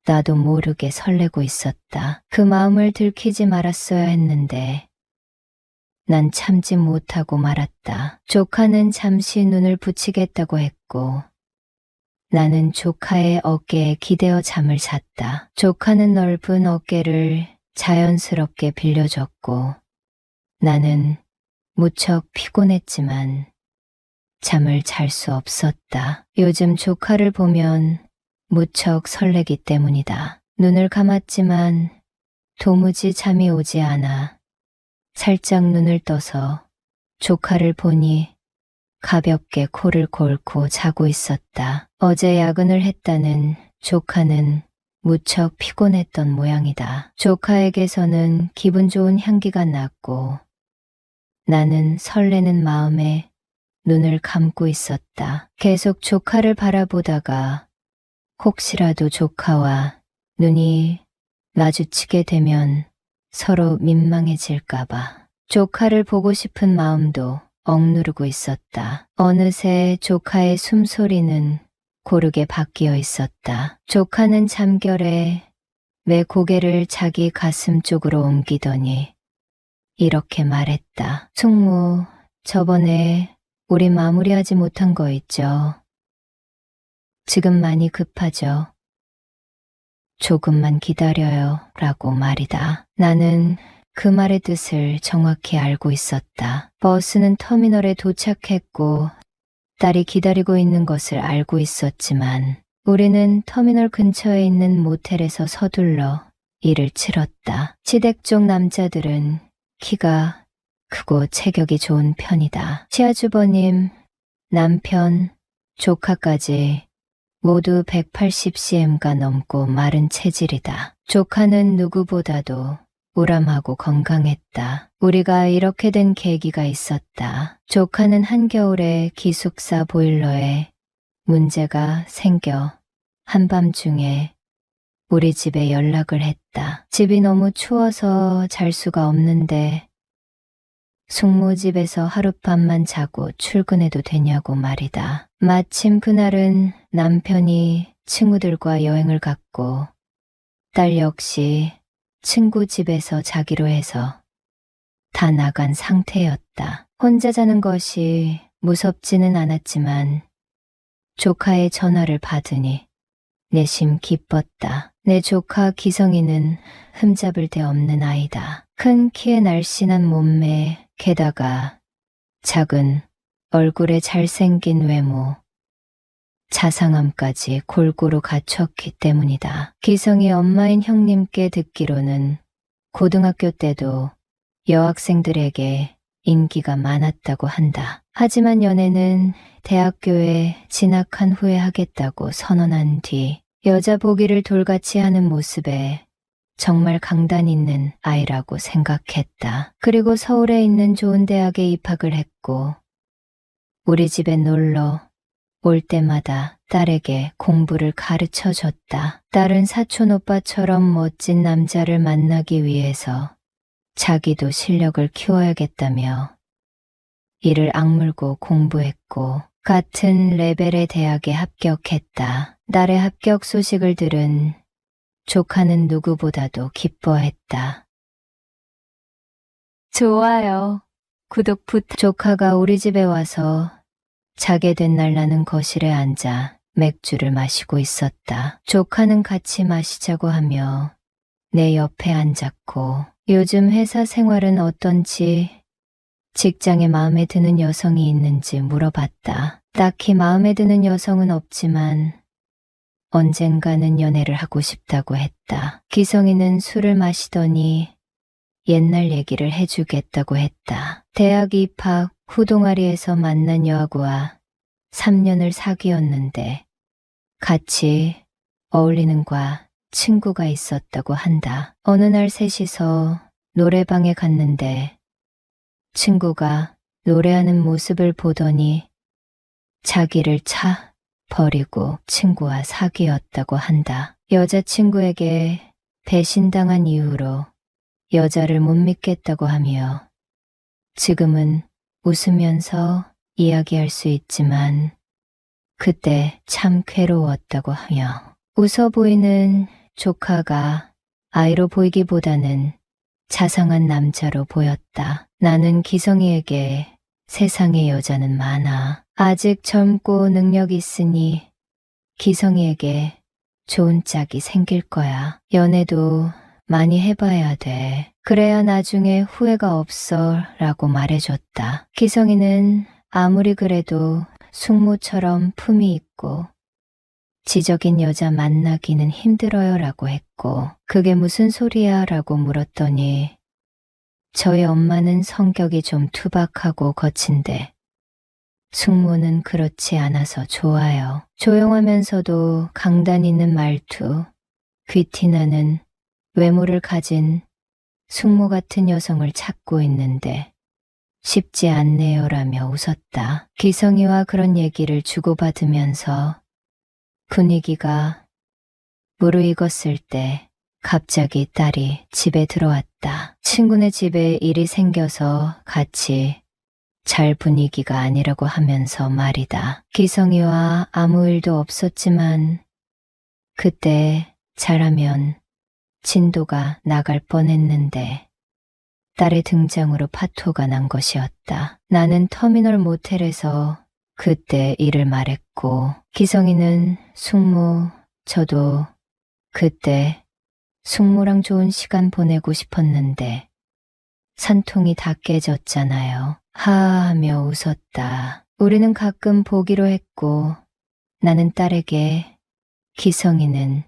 나도 모르게 설레고 있었다. 그 마음을 들키지 말았어야 했는데 난 참지 못하고 말았다. 조카는 잠시 눈을 붙이겠다고 했고 나는 조카의 어깨에 기대어 잠을 잤다. 조카는 넓은 어깨를 자연스럽게 빌려줬고 나는 무척 피곤했지만 잠을 잘 수 없었다. 요즘 조카를 보면 무척 설레기 때문이다. 눈을 감았지만 도무지 잠이 오지 않아. 살짝 눈을 떠서 조카를 보니 가볍게 코를 골고 자고 있었다. 어제 야근을 했다는 조카는 무척 피곤했던 모양이다. 조카에게서는 기분 좋은 향기가 났고 나는 설레는 마음에 눈을 감고 있었다. 계속 조카를 바라보다가 혹시라도 조카와 눈이 마주치게 되면 서로 민망해질까봐 조카를 보고 싶은 마음도 억누르고 있었다. 어느새 조카의 숨소리는 고르게 바뀌어 있었다. 조카는 잠결에 내 고개를 자기 가슴 쪽으로 옮기더니 이렇게 말했다. 숙모, 저번에 우리 마무리하지 못한 거 있죠? 지금 많이 급하죠. 조금만 기다려요. 라고 말이다. 나는 그 말의 뜻을 정확히 알고 있었다. 버스는 터미널에 도착했고 딸이 기다리고 있는 것을 알고 있었지만 우리는 터미널 근처에 있는 모텔에서 서둘러 일을 치렀다. 시댁 쪽 남자들은 키가 크고 체격이 좋은 편이다. 시아주버님, 남편, 조카까지 모두 180cm가 넘고 마른 체질이다. 조카는 누구보다도 우람하고 건강했다. 우리가 이렇게 된 계기가 있었다. 조카는 한겨울에 기숙사 보일러에 문제가 생겨 한밤중에 우리 집에 연락을 했다. 집이 너무 추워서 잘 수가 없는데 숙모집에서 하룻밤만 자고 출근해도 되냐고 말이다. 마침 그날은 남편이 친구들과 여행을 갔고 딸 역시 친구 집에서 자기로 해서 다 나간 상태였다. 혼자 자는 것이 무섭지는 않았지만 조카의 전화를 받으니 내심 기뻤다. 내 조카 기성이는 흠잡을 데 없는 아이다. 큰 키에 날씬한 몸매, 게다가 작은 얼굴에 잘생긴 외모, 자상함까지 골고루 갖췄기 때문이다. 기성이 엄마인 형님께 듣기로는 고등학교 때도 여학생들에게 인기가 많았다고 한다. 하지만 연애는 대학교에 진학한 후에 하겠다고 선언한 뒤 여자 보기를 돌같이 하는 모습에 정말 강단 있는 아이라고 생각했다. 그리고 서울에 있는 좋은 대학에 입학을 했고 우리 집에 놀러 올 때마다 딸에게 공부를 가르쳐 줬다. 딸은 사촌 오빠처럼 멋진 남자를 만나기 위해서 자기도 실력을 키워야겠다며 이를 악물고 공부했고 같은 레벨의 대학에 합격했다. 딸의 합격 소식을 들은 조카는 누구보다도 기뻐했다. 좋아요. 구독 조카가 우리 집에 와서 자게 된 날 나는 거실에 앉아 맥주를 마시고 있었다. 조카는 같이 마시자고 하며 내 옆에 앉았고 요즘 회사 생활은 어떤지 직장에 마음에 드는 여성이 있는지 물어봤다. 딱히 마음에 드는 여성은 없지만 언젠가는 연애를 하고 싶다고 했다. 기성이는 술을 마시더니 옛날 얘기를 해주겠다고 했다. 대학 입학 후 동아리에서 만난 여하구와 3년을 사귀었는데 같이 어울리는 과 친구가 있었다고 한다. 어느 날 셋이서 노래방에 갔는데 친구가 노래하는 모습을 보더니 자기를 차 버리고 친구와 사귀었다고 한다. 여자친구에게 배신당한 이유로 여자를 못 믿겠다고 하며 지금은 웃으면서 이야기할 수 있지만 그때 참 괴로웠다고 하며 웃어 보이는 조카가 아이로 보이기보다는 자상한 남자로 보였다. 나는 기성이에게 세상에 여자는 많아. 아직 젊고 능력 있으니 기성이에게 좋은 짝이 생길 거야. 연애도 많이 해봐야 돼. 그래야 나중에 후회가 없어 라고 말해줬다. 기성이는 아무리 그래도 숙모처럼 품이 있고 지적인 여자 만나기는 힘들어요 라고 했고 그게 무슨 소리야 라고 물었더니 저희 엄마는 성격이 좀 투박하고 거친데 숙모는 그렇지 않아서 좋아요. 조용하면서도 강단 있는 말투, 귀티나는 외모를 가진 숙모 같은 여성을 찾고 있는데 쉽지 않네요 라며 웃었다. 기성이와 그런 얘기를 주고받으면서 분위기가 무르익었을 때 갑자기 딸이 집에 들어왔다. 친구네 집에 일이 생겨서 같이 잘 분위기가 아니라고 하면서 말이다. 기성이와 아무 일도 없었지만 그때 잘하면 진도가 나갈 뻔했는데 딸의 등장으로 파토가 난 것이었다. 나는 터미널 모텔에서 그때 이를 말했고, 기성이는 숙모, 저도 그때 숙모랑 좋은 시간 보내고 싶었는데 산통이 다 깨졌잖아요. 하하하며 웃었다. 우리는 가끔 보기로 했고 나는 딸에게, 기성이는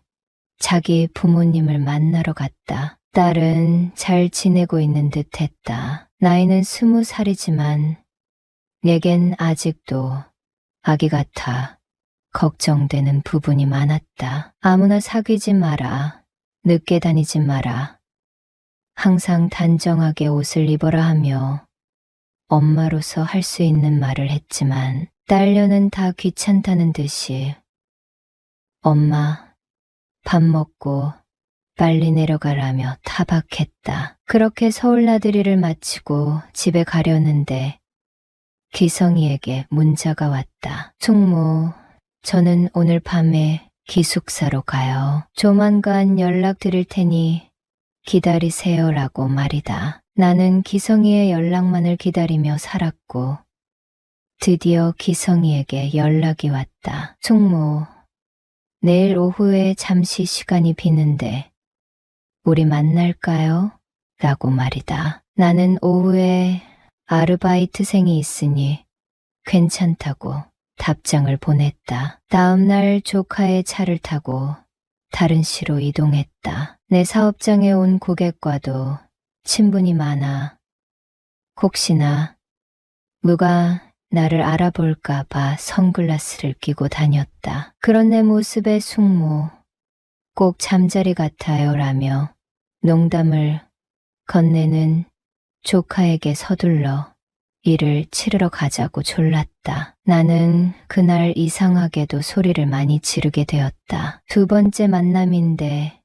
자기 부모님을 만나러 갔다. 딸은 잘 지내고 있는 듯 했다. 나이는 20살이지만 내겐 아직도 아기 같아 걱정되는 부분이 많았다. 아무나 사귀지 마라. 늦게 다니지 마라. 항상 단정하게 옷을 입어라 하며 엄마로서 할 수 있는 말을 했지만 딸녀는 다 귀찮다는 듯이 엄마, 밥 먹고 빨리 내려가라며 타박했다. 그렇게 서울 나들이를 마치고 집에 가려는데 기성이에게 문자가 왔다. 숙모, 저는 오늘 밤에 기숙사로 가요. 조만간 연락드릴 테니 기다리세요라고 말이다. 나는 기성이의 연락만을 기다리며 살았고 드디어 기성이에게 연락이 왔다. 숙모, 내일 오후에 잠시 시간이 비는데 우리 만날까요? 라고 말이다. 나는 오후에 아르바이트생이 있으니 괜찮다고 답장을 보냈다. 다음 날 조카의 차를 타고 다른 시로 이동했다. 내 사업장에 온 고객과도 친분이 많아 혹시나 누가 나를 알아볼까봐 선글라스를 끼고 다녔다. 그런 내 모습에 숙모, 꼭 잠자리 같아요 라며 농담을 건네는 조카에게 서둘러 일을 치르러 가자고 졸랐다. 나는 그날 이상하게도 소리를 많이 지르게 되었다. 두 번째 만남인데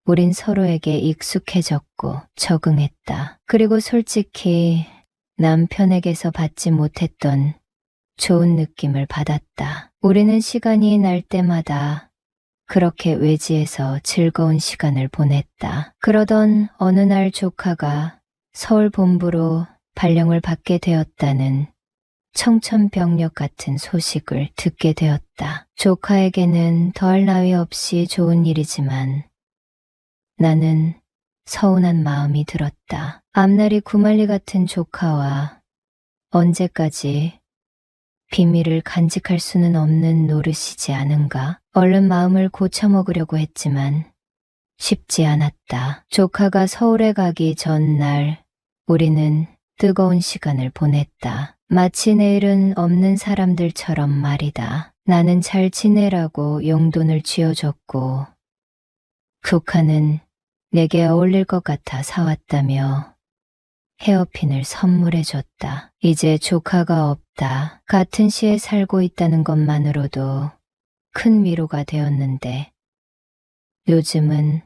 우린 서로에게 익숙해졌고 적응했다. 그리고 솔직히 남편에게서 받지 못했던 좋은 느낌을 받았다. 우리는 시간이 날 때마다 그렇게 외지에서 즐거운 시간을 보냈다. 그러던 어느 날 조카가 서울 본부로 발령을 받게 되었다는 청천벽력 같은 소식을 듣게 되었다. 조카에게는 더할 나위 없이 좋은 일이지만 나는 서운한 마음이 들었다. 앞날이 구말리 같은 조카와 언제까지 비밀을 간직할 수는 없는 노릇이지 않은가. 얼른 마음을 고쳐먹으려고 했지만 쉽지 않았다. 조카가 서울에 가기 전날 우리는 뜨거운 시간을 보냈다. 마치 내일은 없는 사람들처럼 말이다. 나는 잘 지내라고 용돈을 쥐어줬고 조카는 내게 어울릴 것 같아 사왔다며 헤어핀을 선물해줬다. 이제 조카가 없다. 같은 시에 살고 있다는 것만으로도 큰 위로가 되었는데 요즘은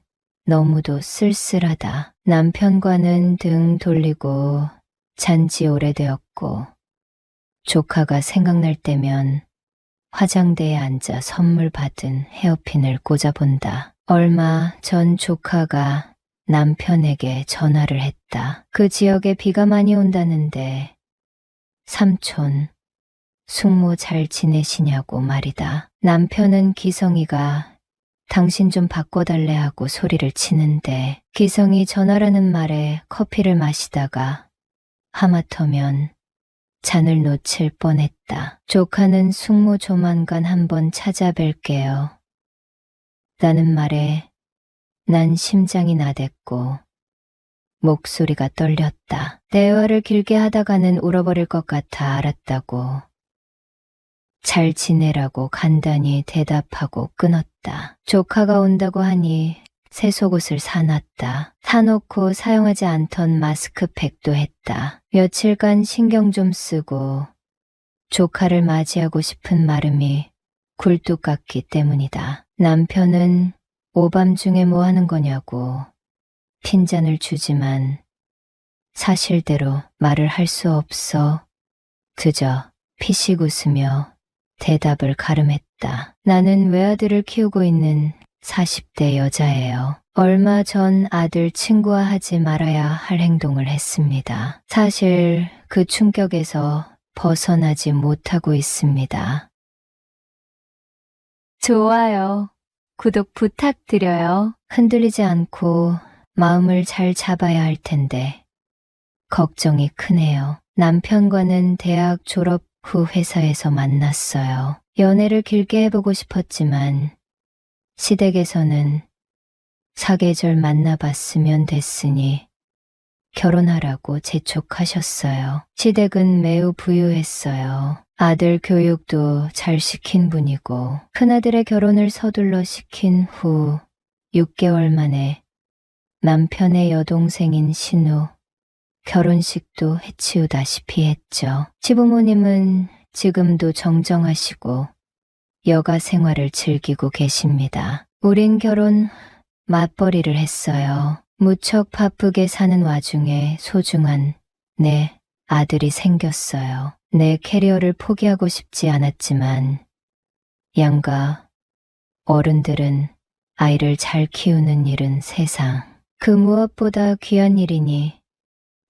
너무도 쓸쓸하다. 남편과는 등 돌리고 잔지 오래되었고 조카가 생각날 때면 화장대에 앉아 선물 받은 헤어핀을 꽂아본다. 얼마 전 조카가 남편에게 전화를 했다. 그 지역에 비가 많이 온다는데 삼촌, 숙모 잘 지내시냐고 말이다. 남편은 기성이가 당신 좀 바꿔달래 하고 소리를 치는데 기성이 전화라는 말에 커피를 마시다가 하마터면 잔을 놓칠 뻔했다. 조카는 숙모 조만간 한번 찾아뵐게요. 라는 말에 난 심장이 나댔고 목소리가 떨렸다. 대화를 길게 하다가는 울어버릴 것 같아 알았다고. 잘 지내라고 간단히 대답하고 끊었다. 조카가 온다고 하니 새 속옷을 사놨다. 사놓고 사용하지 않던 마스크팩도 했다. 며칠간 신경 좀 쓰고 조카를 맞이하고 싶은 마음이 굴뚝 같기 때문이다. 남편은 오밤중에 뭐 하는 거냐고 핀잔을 주지만 사실대로 말을 할 수 없어 그저 피식 웃으며 대답을 가름했다. 나는 외아들을 키우고 있는 40대 여자예요. 얼마 전 아들 친구와 하지 말아야 할 행동을 했습니다. 사실 그 충격에서 벗어나지 못하고 있습니다. 좋아요. 구독 부탁드려요. 흔들리지 않고 마음을 잘 잡아야 할 텐데 걱정이 크네요. 남편과는 대학 졸업 후 회사에서 만났어요. 연애를 길게 해보고 싶었지만 시댁에서는 사계절 만나봤으면 됐으니 결혼하라고 재촉하셨어요. 시댁은 매우 부유했어요. 아들 교육도 잘 시킨 분이고 큰아들의 결혼을 서둘러 시킨 후 6개월 만에 남편의 여동생인 신우 결혼식도 해치우다시피 했죠. 시부모님은 지금도 정정하시고 여가 생활을 즐기고 계십니다. 우린 결혼 맞벌이를 했어요. 무척 바쁘게 사는 와중에 소중한 내 아들이 생겼어요. 내 캐리어를 포기하고 싶지 않았지만 양가 어른들은 아이를 잘 키우는 일은 세상 그 무엇보다 귀한 일이니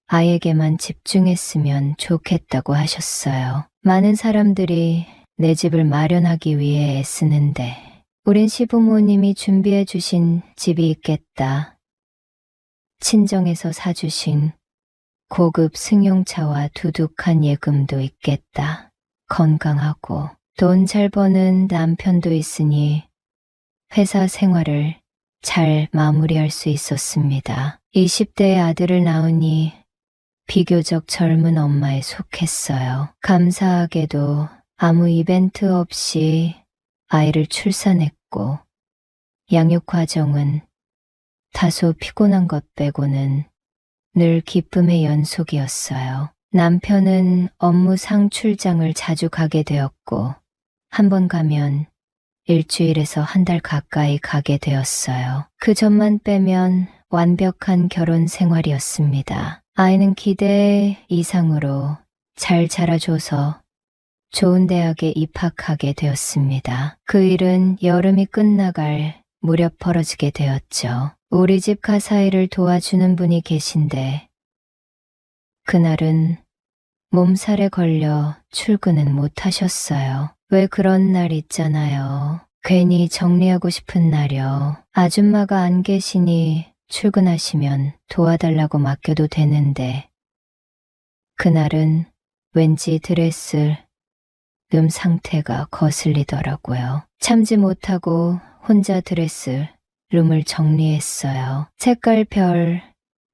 아이에게만 집중했으면 좋겠다고 하셨어요. 많은 사람들이 내 집을 마련하기 위해 애쓰는데 우린 시부모님이 준비해 주신 집이 있겠다. 친정에서 사주신 고급 승용차와 두둑한 예금도 있겠다. 건강하고 돈 잘 버는 남편도 있으니 회사 생활을 잘 마무리할 수 있었습니다. 20대의 아들을 낳으니 비교적 젊은 엄마에 속했어요. 감사하게도 아무 이벤트 없이 아이를 출산했고 양육 과정은 다소 피곤한 것 빼고는 늘 기쁨의 연속이었어요. 남편은 업무상 출장을 자주 가게 되었고 한 번 가면 일주일에서 한 달 가까이 가게 되었어요. 그 점만 빼면 완벽한 결혼 생활이었습니다. 아이는 기대 이상으로 잘 자라줘서 좋은 대학에 입학하게 되었습니다. 그 일은 여름이 끝나갈 무렵 벌어지게 되었죠. 우리 집 가사일을 도와주는 분이 계신데 그날은 몸살에 걸려 출근은 못 하셨어요. 왜 그런 날 있잖아요. 괜히 정리하고 싶은 날이요. 아줌마가 안 계시니 출근하시면 도와달라고 맡겨도 되는데 그날은 왠지 드레스 상태가 거슬리더라고요. 참지 못하고 혼자 드레스 룸을 정리했어요. 색깔별,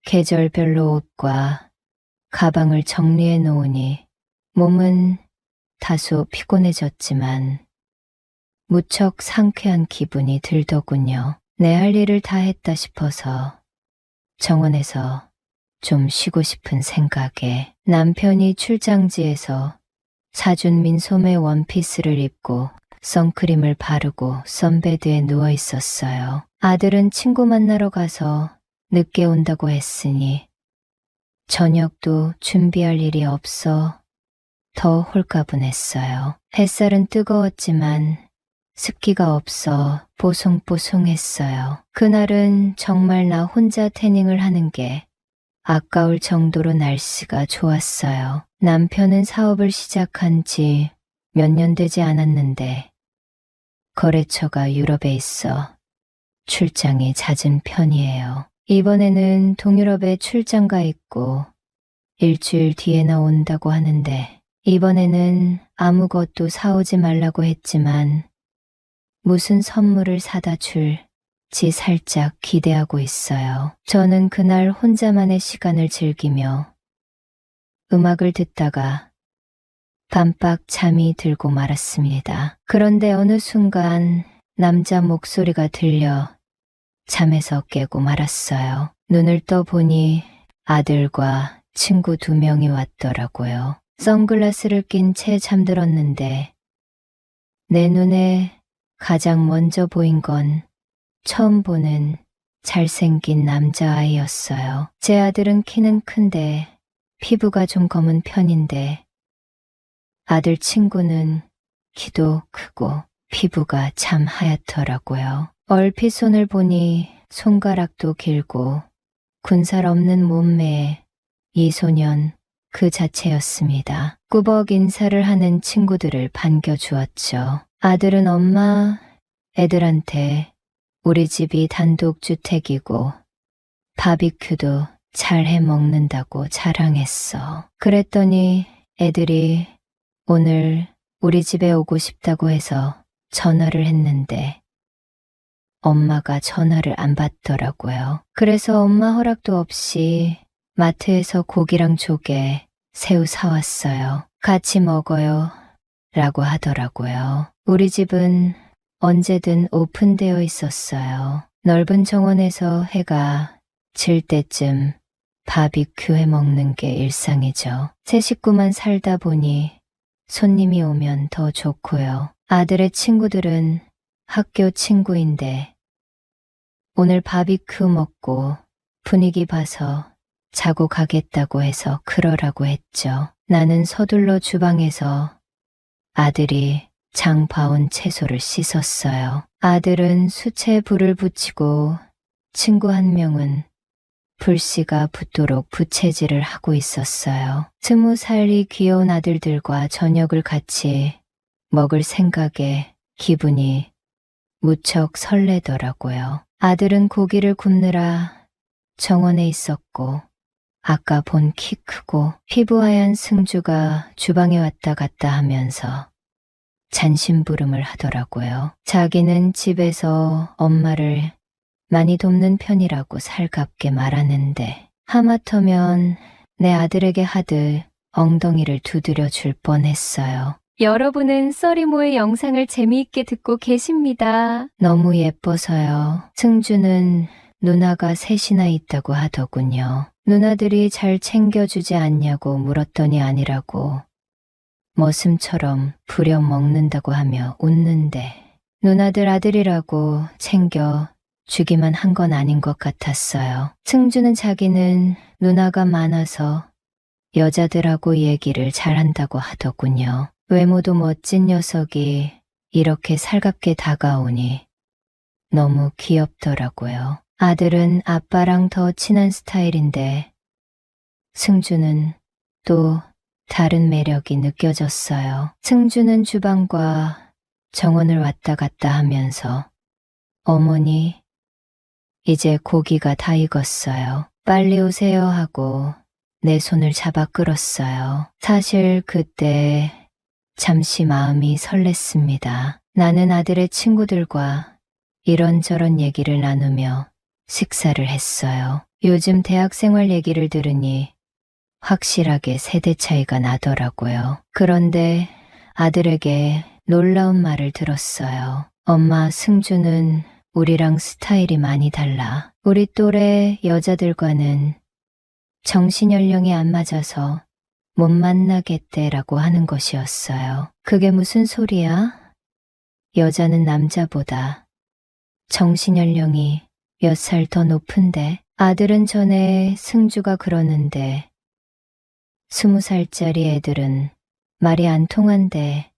계절별로 옷과 가방을 정리해 놓으니 몸은 다소 피곤해졌지만 무척 상쾌한 기분이 들더군요. 내 할 일을 다 했다 싶어서 정원에서 좀 쉬고 싶은 생각에 남편이 출장지에서 사준 민소매 원피스를 입고 선크림을 바르고 선베드에 누워 있었어요. 아들은 친구 만나러 가서 늦게 온다고 했으니 저녁도 준비할 일이 없어 더 홀가분했어요. 햇살은 뜨거웠지만 습기가 없어 보송보송했어요. 그날은 정말 나 혼자 태닝을 하는 게 아까울 정도로 날씨가 좋았어요. 남편은 사업을 시작한 지 몇 년 되지 않았는데 거래처가 유럽에 있어 출장이 잦은 편이에요. 이번에는 동유럽에 출장 가 있고 일주일 뒤에나 온다고 하는데 이번에는 아무것도 사오지 말라고 했지만 무슨 선물을 사다 줄지 살짝 기대하고 있어요. 저는 그날 혼자만의 시간을 즐기며 음악을 듣다가 깜빡 잠이 들고 말았습니다. 그런데 어느 순간 남자 목소리가 들려 잠에서 깨고 말았어요. 눈을 떠보니 아들과 친구 2명이 왔더라고요. 선글라스를 낀 채 잠들었는데 내 눈에 가장 먼저 보인 건 처음 보는 잘생긴 남자아이였어요. 제 아들은 키는 큰데 피부가 좀 검은 편인데 아들 친구는 키도 크고 피부가 참 하얗더라고요. 얼핏 손을 보니 손가락도 길고 군살 없는 몸매에 이 소년 그 자체였습니다. 꾸벅 인사를 하는 친구들을 반겨주었죠. 아들은 엄마, 애들한테 우리 집이 단독주택이고 바비큐도 잘 해 먹는다고 자랑했어. 그랬더니 애들이 오늘 우리 집에 오고 싶다고 해서 전화를 했는데 엄마가 전화를 안 받더라고요. 그래서 엄마 허락도 없이 마트에서 고기랑 조개, 새우 사왔어요. 같이 먹어요. 라고 하더라고요. 우리 집은 언제든 오픈되어 있었어요. 넓은 정원에서 해가 질 때쯤 바비큐 해 먹는 게 일상이죠. 세 식구만 살다 보니 손님이 오면 더 좋고요. 아들의 친구들은 학교 친구인데 오늘 바비큐 먹고 분위기 봐서 자고 가겠다고 해서 그러라고 했죠. 나는 서둘러 주방에서 아들이 장 봐온 채소를 씻었어요. 아들은 수채에 불을 붙이고 친구 한 명은 불씨가 붙도록 부채질을 하고 있었어요. 20살이 귀여운 아들들과 저녁을 같이 먹을 생각에 기분이 무척 설레더라고요. 아들은 고기를 굽느라 정원에 있었고 아까 본 키 크고 피부 하얀 승주가 주방에 왔다 갔다 하면서 잔심부름을 하더라고요. 자기는 집에서 엄마를 많이 돕는 편이라고 살갑게 말하는데 하마터면 내 아들에게 하듯 엉덩이를 두드려 줄 뻔했어요. 여러분은 써리모의 영상을 재미있게 듣고 계십니다. 너무 예뻐서요. 승주는 누나가 셋이나 있다고 하더군요. 누나들이 잘 챙겨주지 않냐고 물었더니 아니라고 머슴처럼 부려 먹는다고 하며 웃는데 누나들 아들이라고 챙겨 주기만 한 건 아닌 것 같았어요. 승주는 자기는 누나가 많아서 여자들하고 얘기를 잘한다고 하더군요. 외모도 멋진 녀석이 이렇게 살갑게 다가오니 너무 귀엽더라고요. 아들은 아빠랑 더 친한 스타일인데 승주는 또 다른 매력이 느껴졌어요. 승주는 주방과 정원을 왔다 갔다 하면서 어머니, 이제 고기가 다 익었어요. 빨리 오세요 하고 내 손을 잡아 끌었어요. 사실 그때 잠시 마음이 설렜습니다. 나는 아들의 친구들과 이런저런 얘기를 나누며 식사를 했어요. 요즘 대학생활 얘기를 들으니 확실하게 세대 차이가 나더라고요. 그런데 아들에게 놀라운 말을 들었어요. 엄마, 승주는 우리랑 스타일이 많이 달라. 우리 또래 여자들과는 정신연령이 안 맞아서 못 만나겠대라고 하는 것이었어요. 그게 무슨 소리야? 여자는 남자보다 정신연령이 몇 살 더 높은데 아들은 전에 승주가 그러는데 20살짜리 애들은 말이 안 통한대.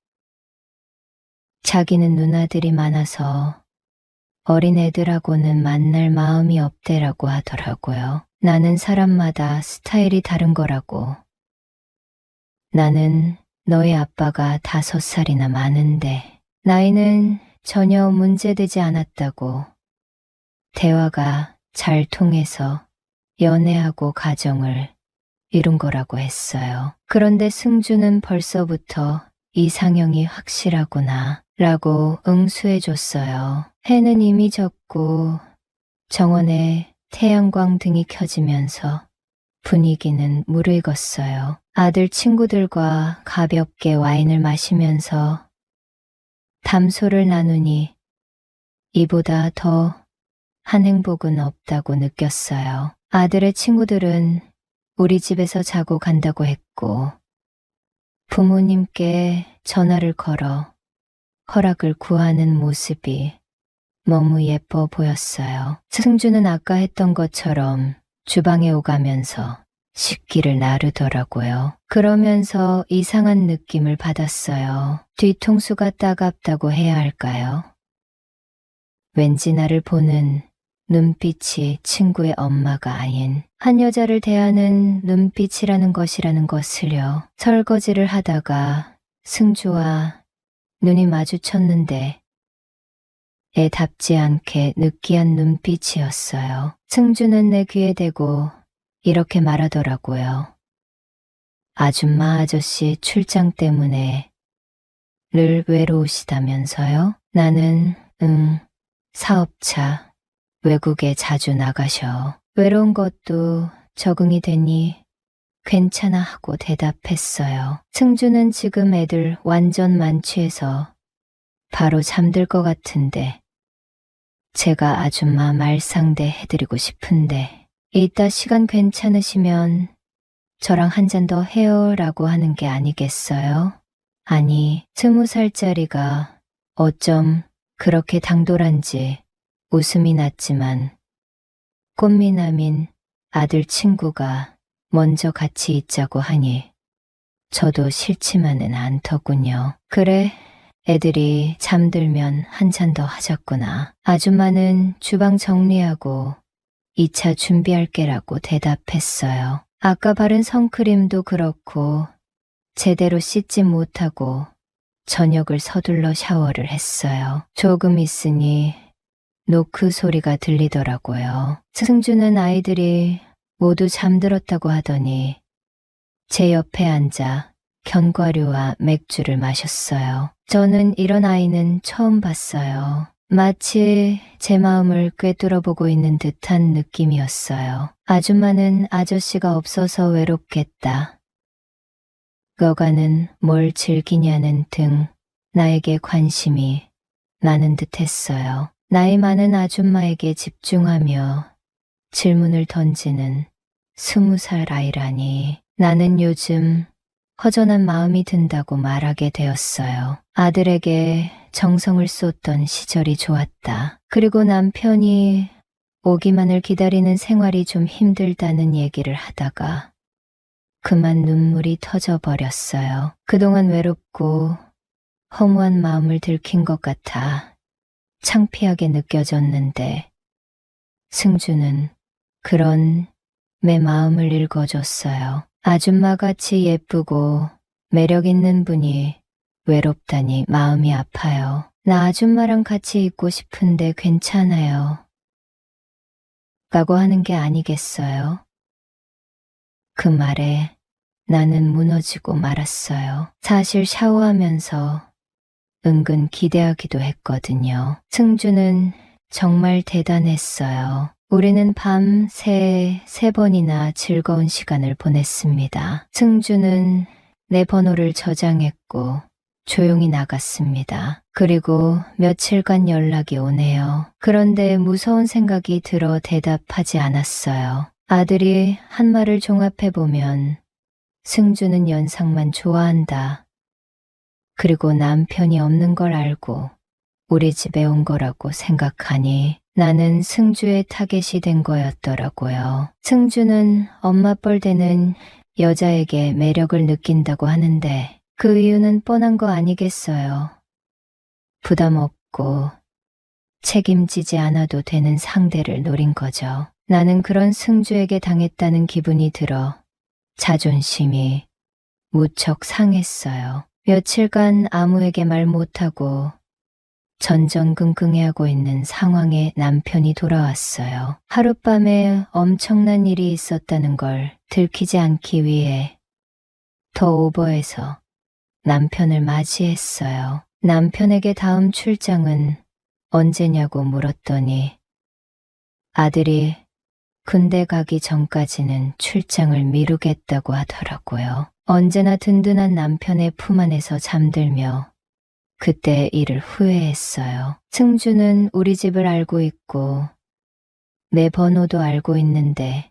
자기는 누나들이 많아서 어린 애들하고는 만날 마음이 없대라고 하더라고요. 나는 사람마다 스타일이 다른 거라고. 나는 너희 아빠가 5살이나 많은데 나이는 전혀 문제되지 않았다고. 대화가 잘 통해서 연애하고 가정을 이룬 거라고 했어요. 그런데 승주는 벌써부터 이상형이 확실하구나 라고 응수해줬어요. 해는 이미 졌고 정원에 태양광 등이 켜지면서 분위기는 무르익었어요. 아들 친구들과 가볍게 와인을 마시면서 담소를 나누니 이보다 더 한 행복은 없다고 느꼈어요. 아들의 친구들은 우리 집에서 자고 간다고 했고 부모님께 전화를 걸어 허락을 구하는 모습이 너무 예뻐 보였어요. 승주는 아까 했던 것처럼 주방에 오가면서 식기를 나르더라고요. 그러면서 이상한 느낌을 받았어요. 뒤통수가 따갑다고 해야 할까요? 왠지 나를 보는 눈빛이 친구의 엄마가 아닌 한 여자를 대하는 눈빛이라는 것이라는 것을요. 설거지를 하다가 승주와 눈이 마주쳤는데 애답지 않게 느끼한 눈빛이었어요. 승주는 내 귀에 대고 이렇게 말하더라고요. 아줌마 아저씨 출장 때문에 늘 외로우시다면서요? 나는 사업차 외국에 자주 나가셔. 외로운 것도 적응이 되니 괜찮아 하고 대답했어요. 승주는 지금 애들 완전 만취해서 바로 잠들 것 같은데 제가 아줌마 말 상대 해드리고 싶은데 이따 시간 괜찮으시면 저랑 한 잔 더 해요라고 하는 게 아니겠어요? 아니, 20살짜리가 어쩜 그렇게 당돌한지 웃음이 났지만 꽃미남인 아들 친구가 먼저 같이 있자고 하니 저도 싫지만은 않더군요. 그래, 애들이 잠들면 한 잔 더 하자꾸나. 아줌마는 주방 정리하고 2차 준비할게라고 대답했어요. 아까 바른 선크림도 그렇고 제대로 씻지 못하고 저녁을 서둘러 샤워를 했어요. 조금 있으니 노크 소리가 들리더라고요. 승주는 아이들이 모두 잠들었다고 하더니 제 옆에 앉아 견과류와 맥주를 마셨어요. 저는 이런 아이는 처음 봤어요. 마치 제 마음을 꿰뚫어보고 있는 듯한 느낌이었어요. 아줌마는 아저씨가 없어서 외롭겠다. 너가는 뭘 즐기냐는 등 나에게 관심이 많은 듯했어요. 나이 많은 아줌마에게 집중하며 질문을 던지는 20살 아이라니. 나는 요즘 허전한 마음이 든다고 말하게 되었어요. 아들에게 정성을 쏟던 시절이 좋았다. 그리고 남편이 오기만을 기다리는 생활이 좀 힘들다는 얘기를 하다가 그만 눈물이 터져버렸어요. 그동안 외롭고 허무한 마음을 들킨 것 같아 창피하게 느껴졌는데 승주는 그런 내 마음을 읽어줬어요. 아줌마같이 예쁘고 매력 있는 분이 외롭다니 마음이 아파요. 나 아줌마랑 같이 있고 싶은데 괜찮아요. 라고 하는 게 아니겠어요? 그 말에 나는 무너지고 말았어요. 사실 샤워하면서 은근 기대하기도 했거든요. 승주는 정말 대단했어요. 우리는 밤새 3번이나 즐거운 시간을 보냈습니다. 승주는 내 번호를 저장했고 조용히 나갔습니다. 그리고 며칠간 연락이 오네요. 그런데 무서운 생각이 들어 대답하지 않았어요. 아들이 한 말을 종합해보면 승주는 연상만 좋아한다. 그리고 남편이 없는 걸 알고 우리 집에 온 거라고 생각하니 나는 승주의 타겟이 된 거였더라고요. 승주는 엄마 뻘 되는 여자에게 매력을 느낀다고 하는데 그 이유는 뻔한 거 아니겠어요. 부담 없고 책임지지 않아도 되는 상대를 노린 거죠. 나는 그런 승주에게 당했다는 기분이 들어 자존심이 무척 상했어요. 며칠간 아무에게 말 못하고 전전긍긍해하고 있는 상황에 남편이 돌아왔어요. 하룻밤에 엄청난 일이 있었다는 걸 들키지 않기 위해 더 오버해서 남편을 맞이했어요. 남편에게 다음 출장은 언제냐고 물었더니 아들이 군대 가기 전까지는 출장을 미루겠다고 하더라고요. 언제나 든든한 남편의 품 안에서 잠들며 그때 일을 후회했어요. 승주는 우리 집을 알고 있고 내 번호도 알고 있는데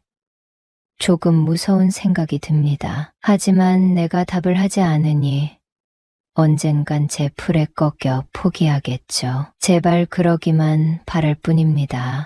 조금 무서운 생각이 듭니다. 하지만 내가 답을 하지 않으니 언젠간 제 풀에 꺾여 포기하겠죠. 제발 그러기만 바랄 뿐입니다.